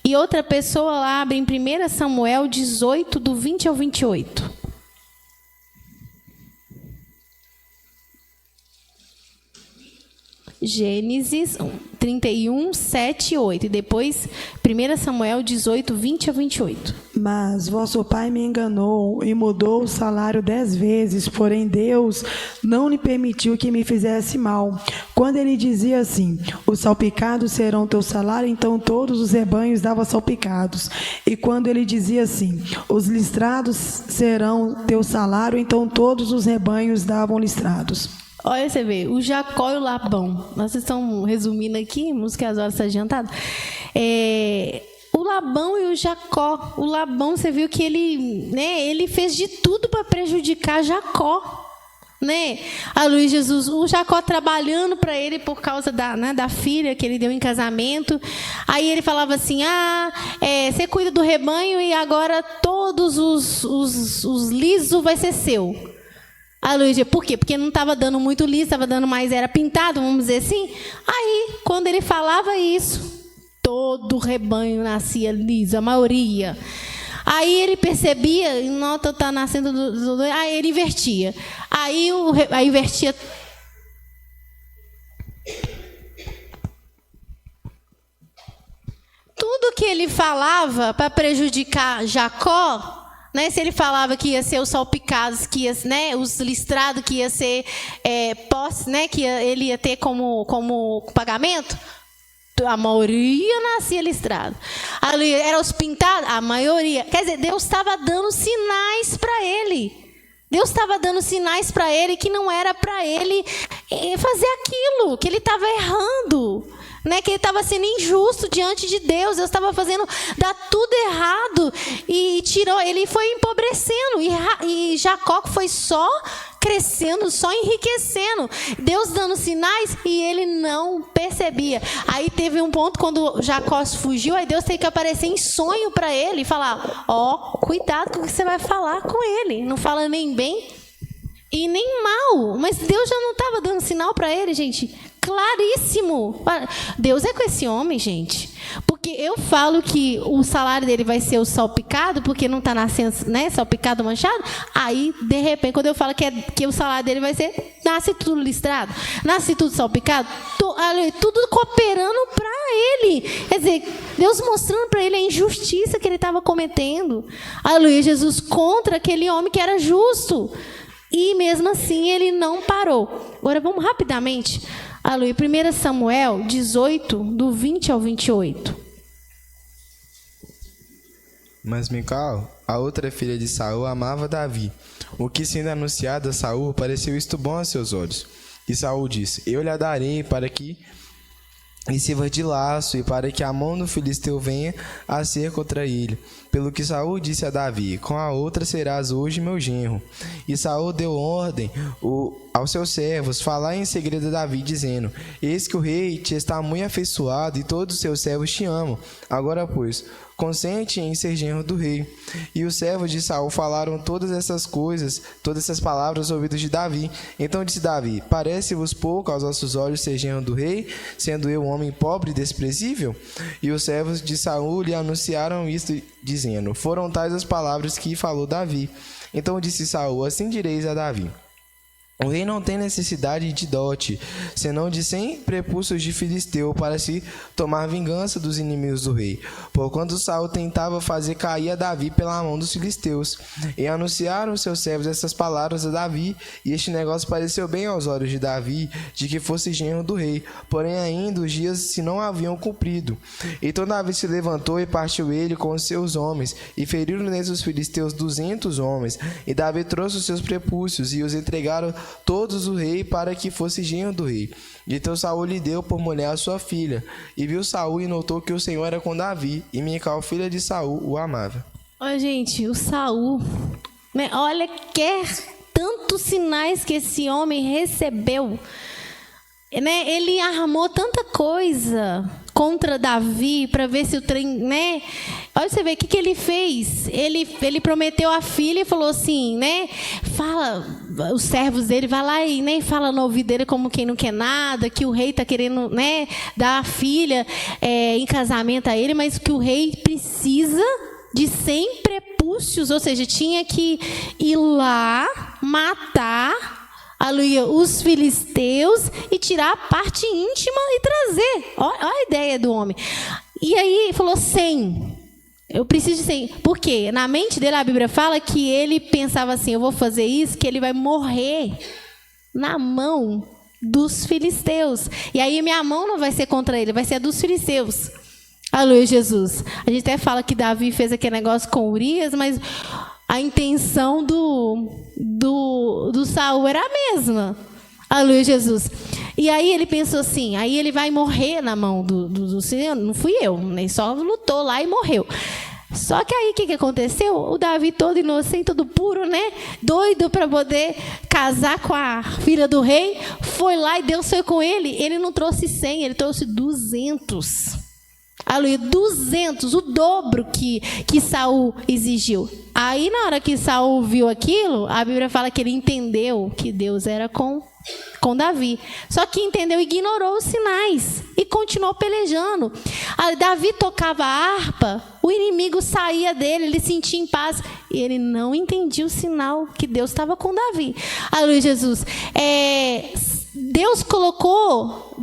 E outra pessoa lá abre em 1 Samuel 18, do 20 ao 28. Gênesis 31, 7 e 8. E depois 1 Samuel 18, 20 a 28. Mas vosso pai me enganou e mudou o salário 10 vezes, porém Deus não lhe permitiu que me fizesse mal. Quando ele dizia assim, os salpicados serão teu salário, então todos os rebanhos davam salpicados. E quando ele dizia assim, os listrados serão teu salário, então todos os rebanhos davam listrados. Olha, você vê, o Jacó e o Labão. Nós estamos resumindo aqui, música às horas está adiantado. O Labão e o Jacó. O Labão, você viu que ele fez de tudo para prejudicar Jacó. Né? A Luiz Jesus, o Jacó trabalhando para ele por causa da filha que ele deu em casamento. Aí ele falava assim, você cuida do rebanho e agora todos os lisos vai ser seu. Aleluia. Por quê? Porque não estava dando muito liso, estava dando mais, era pintado, vamos dizer assim. Aí, quando ele falava isso, todo o rebanho nascia liso, a maioria. Aí ele percebia, não está nascendo aí ele invertia. Aí invertia. Tudo que ele falava para prejudicar Jacó, né, se ele falava que ia ser os salpicados, que ia, né, os listrados, que ia ser posse, né, que ele ia ter como pagamento, a maioria nascia listrado. Ali eram os pintados, a maioria. Quer dizer, Deus estava dando sinais para ele. Deus estava dando sinais para ele que não era para ele fazer aquilo, que ele estava errando. Né, que ele estava sendo injusto diante de Deus. Deus estava fazendo dar tudo errado e tirou, ele foi empobrecendo e Jacó foi só crescendo, só enriquecendo. Deus dando sinais e ele não percebia. Aí teve um ponto quando Jacó fugiu, aí Deus teve que aparecer em sonho para ele e falar: cuidado com o que você vai falar com ele. Não fala nem bem e nem mal. Mas Deus já não estava dando sinal para ele, gente. claríssimo. Deus é com esse homem, gente. Porque eu falo que o salário dele vai ser o salpicado, porque não está nascendo, né, salpicado, manchado. Aí, de repente, quando eu falo que o salário dele vai ser, nasce tudo listrado, nasce tudo salpicado, tudo cooperando para ele. Quer dizer, Deus mostrando para ele a injustiça que ele estava cometendo. Aleluia, Jesus contra aquele homem que era justo. E mesmo assim ele não parou. Agora vamos rapidamente. Aleluia, 1 Samuel 18, do 20 ao 28. Mas Mical, a outra filha de Saul, amava Davi. O que sendo anunciado a Saul pareceu isto bom a seus olhos. E Saul disse: Eu lhe a darei para que lhe sirva de laço e para que a mão do filisteu venha a ser contra ele. Pelo que Saul disse a Davi: Com a outra serás hoje meu genro. E Saul deu ordem aos seus servos falar em segredo a Davi, dizendo: Eis que o rei te está muito afeiçoado e todos os seus servos te amam. Agora, pois, consente em ser genro do rei. E os servos de Saul falaram todas essas coisas, todas essas palavras aos ouvidos de Davi. Então disse Davi: Parece-vos pouco aos nossos olhos ser genro do rei, sendo eu um homem pobre e desprezível? E os servos de Saul lhe anunciaram isto, dizendo: Foram tais as palavras que falou Davi. Então disse Saul: Assim direis a Davi: O rei não tem necessidade de dote, senão de 100 prepúcios de filisteu, para se tomar vingança dos inimigos do rei. Porquanto Saul tentava fazer cair a Davi pela mão dos filisteus. E anunciaram os seus servos essas palavras a Davi, e este negócio pareceu bem aos olhos de Davi, de que fosse genro do rei. Porém ainda os dias se não haviam cumprido. Então Davi se levantou e partiu ele com os seus homens, e feriram dentre os filisteus 200 homens. E Davi trouxe os seus prepúcios, e os entregaram todos o rei para que fosse genro do rei. Então Saul lhe deu por mulher a sua filha. E viu Saul e notou que o Senhor era com Davi, e Mical, filha de Saul, o amava. Olha, gente, o Saul, né, olha, quer tantos sinais que esse homem recebeu. Né, ele armou tanta coisa contra Davi para ver se o trem, né? Olha, você vê o que ele fez. Ele prometeu a filha e falou assim, né? Fala, os servos dele, vai lá e nem fala no ouvido dele como quem não quer nada, que o rei está querendo, né, dar a filha em casamento a ele, mas que o rei precisa de 100 prepúcios, ou seja, tinha que ir lá matar, aleluia, os filisteus e tirar a parte íntima e trazer. Olha a ideia do homem. E aí ele falou 100. Eu preciso de 100. Por quê? Na mente dele, a Bíblia fala que ele pensava assim: eu vou fazer isso, que ele vai morrer na mão dos filisteus. E aí minha mão não vai ser contra ele, vai ser a dos filisteus. Aleluia, Jesus. A gente até fala que Davi fez aquele negócio com Urias, mas a intenção do Saul era a mesma. Aleluia, Jesus. E aí ele pensou assim, aí ele vai morrer na mão do Senhor. Não fui eu, nem só lutou lá e morreu. Só que aí o que aconteceu? O Davi todo inocente, todo puro, né? Doido para poder casar com a filha do rei. Foi lá e Deus foi com ele. Ele não trouxe 100, ele trouxe 200. Aleluia, 200, o dobro que Saul exigiu. Aí na hora que Saul viu aquilo, a Bíblia fala que ele entendeu que Deus era com Davi. Só que entendeu, ignorou os sinais e continuou pelejando. Davi tocava a harpa, o inimigo saía dele, ele sentia em paz. E ele não entendia o sinal que Deus estava com Davi. Aleluia, Jesus. Deus colocou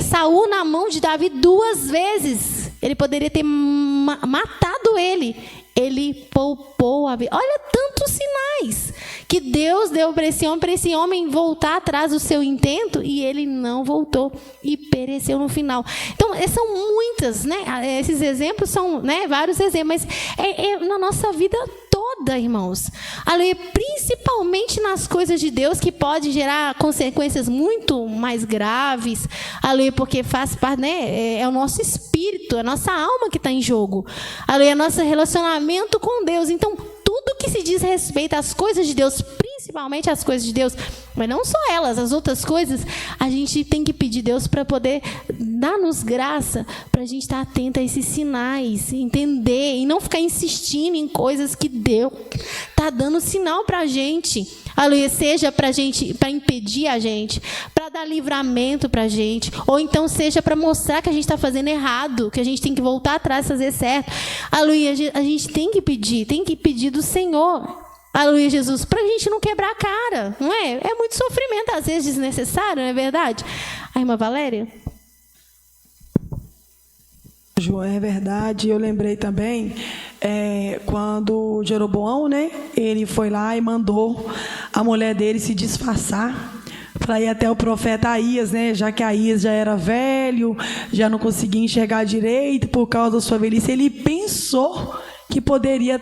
Saul na mão de Davi 2 vezes. Ele poderia ter matado ele. Ele poupou a vida. Olha tantos sinais que Deus deu para esse homem voltar atrás do seu intento, e ele não voltou e pereceu no final. Então, são muitas, né? Esses exemplos são, né, vários exemplos, mas na nossa vida toda, irmãos. Aleluia, principalmente nas coisas de Deus, que pode gerar consequências muito mais graves. Aleluia, porque faz parte, né? É o nosso espírito, a nossa alma que está em jogo. Aleluia, nosso relacionamento com Deus. Então, tudo que se diz respeito às coisas de Deus, principalmente as coisas de Deus, mas não só elas, as outras coisas, a gente tem que pedir Deus para poder dar-nos graça, para a gente estar atento a esses sinais, entender e não ficar insistindo em coisas que Deus está dando sinal para a gente. Aleluia, seja para impedir a gente, para dar dar livramento para a gente, ou então seja para mostrar que a gente está fazendo errado, que a gente tem que voltar atrás e fazer certo. Aleluia, a gente tem que pedir do Senhor. Aleluia, Jesus, para a gente não quebrar a cara, não é? É muito sofrimento, às vezes desnecessário, não é verdade? A irmã Valéria? João, é verdade. Eu lembrei também quando Jeroboão, né, ele foi lá e mandou a mulher dele se disfarçar para ir até o profeta Aías, né, já que Aías já era velho, já não conseguia enxergar direito por causa da sua velhice. Ele pensou que poderia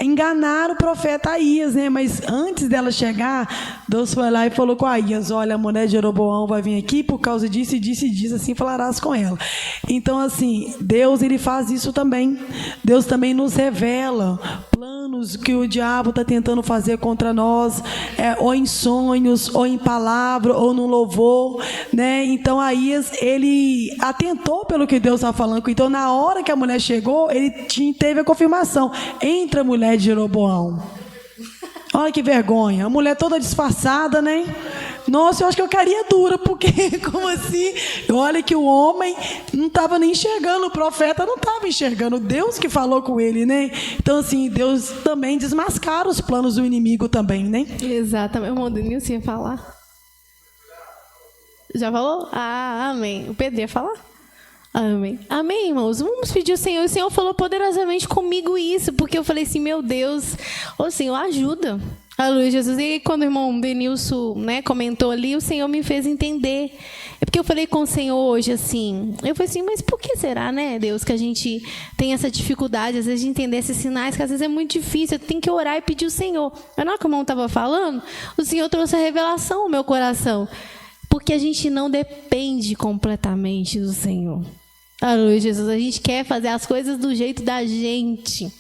enganar o profeta Aías, né? Mas antes dela chegar, Deus foi lá e falou com Aías: olha, a mulher de Jeroboão vai vir aqui por causa disso e disso e disso, assim falarás com ela. Então, assim, Deus, ele faz isso também. Deus também nos revela planos que o diabo está tentando fazer contra nós, ou em sonhos, ou em palavra, ou no louvor, né? Então, Aías, ele atentou pelo que Deus está falando. Então, na hora que a mulher chegou, ele teve a confirmação: entra a mulher de Jeroboão. Olha que vergonha, a mulher toda disfarçada, né? Nossa, eu acho que eu ficaria dura, porque como assim? Olha que o homem não estava nem enxergando, o profeta não estava enxergando, Deus que falou com ele, né? Então, assim, Deus também desmascara os planos do inimigo também, né? Exatamente. O irmão Denilson ia falar? Já falou? Ah, amém. O Pedro ia falar? Amém. Amém, irmãos. Vamos pedir ao Senhor. O Senhor falou poderosamente comigo isso, porque eu falei assim, meu Deus, ô Senhor, ajuda. Aleluia, Jesus. E quando o irmão Denilson, né, comentou ali, o Senhor me fez entender. É porque eu falei com o Senhor hoje assim, eu falei assim, mas por que será, né, Deus, que a gente tem essa dificuldade, às vezes, de entender esses sinais, que às vezes é muito difícil, eu tenho que orar e pedir ao Senhor. Mas na hora que o irmão estava falando, o Senhor trouxe a revelação ao meu coração. Porque a gente não depende completamente do Senhor. Aleluia, Jesus. A gente quer fazer as coisas do jeito da gente.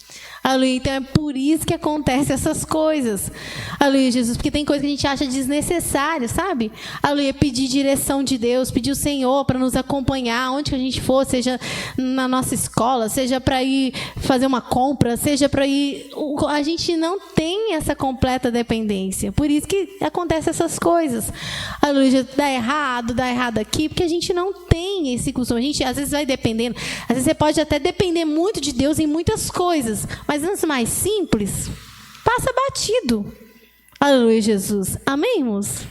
Aleluia. Então é por isso que acontecem essas coisas. Aleluia, Jesus. Porque tem coisa que a gente acha desnecessária, sabe? Aleluia. Pedir direção de Deus, pedir o Senhor para nos acompanhar onde que a gente for, seja na nossa escola, seja para ir fazer uma compra, seja para ir... A gente não tem essa completa dependência. Por isso que acontecem essas coisas. Aleluia. Dá errado aqui, porque a gente não tem esse costume. A gente às vezes vai dependendo. Às vezes você pode até depender muito de Deus em muitas coisas, mas antes mais simples, passa batido. Aleluia, Jesus. Amém, irmãos?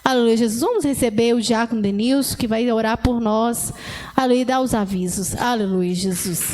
Aleluia, Jesus. Vamos receber o diácono Denilson, que vai orar por nós. Aleluia, e dar os avisos. Aleluia, Jesus.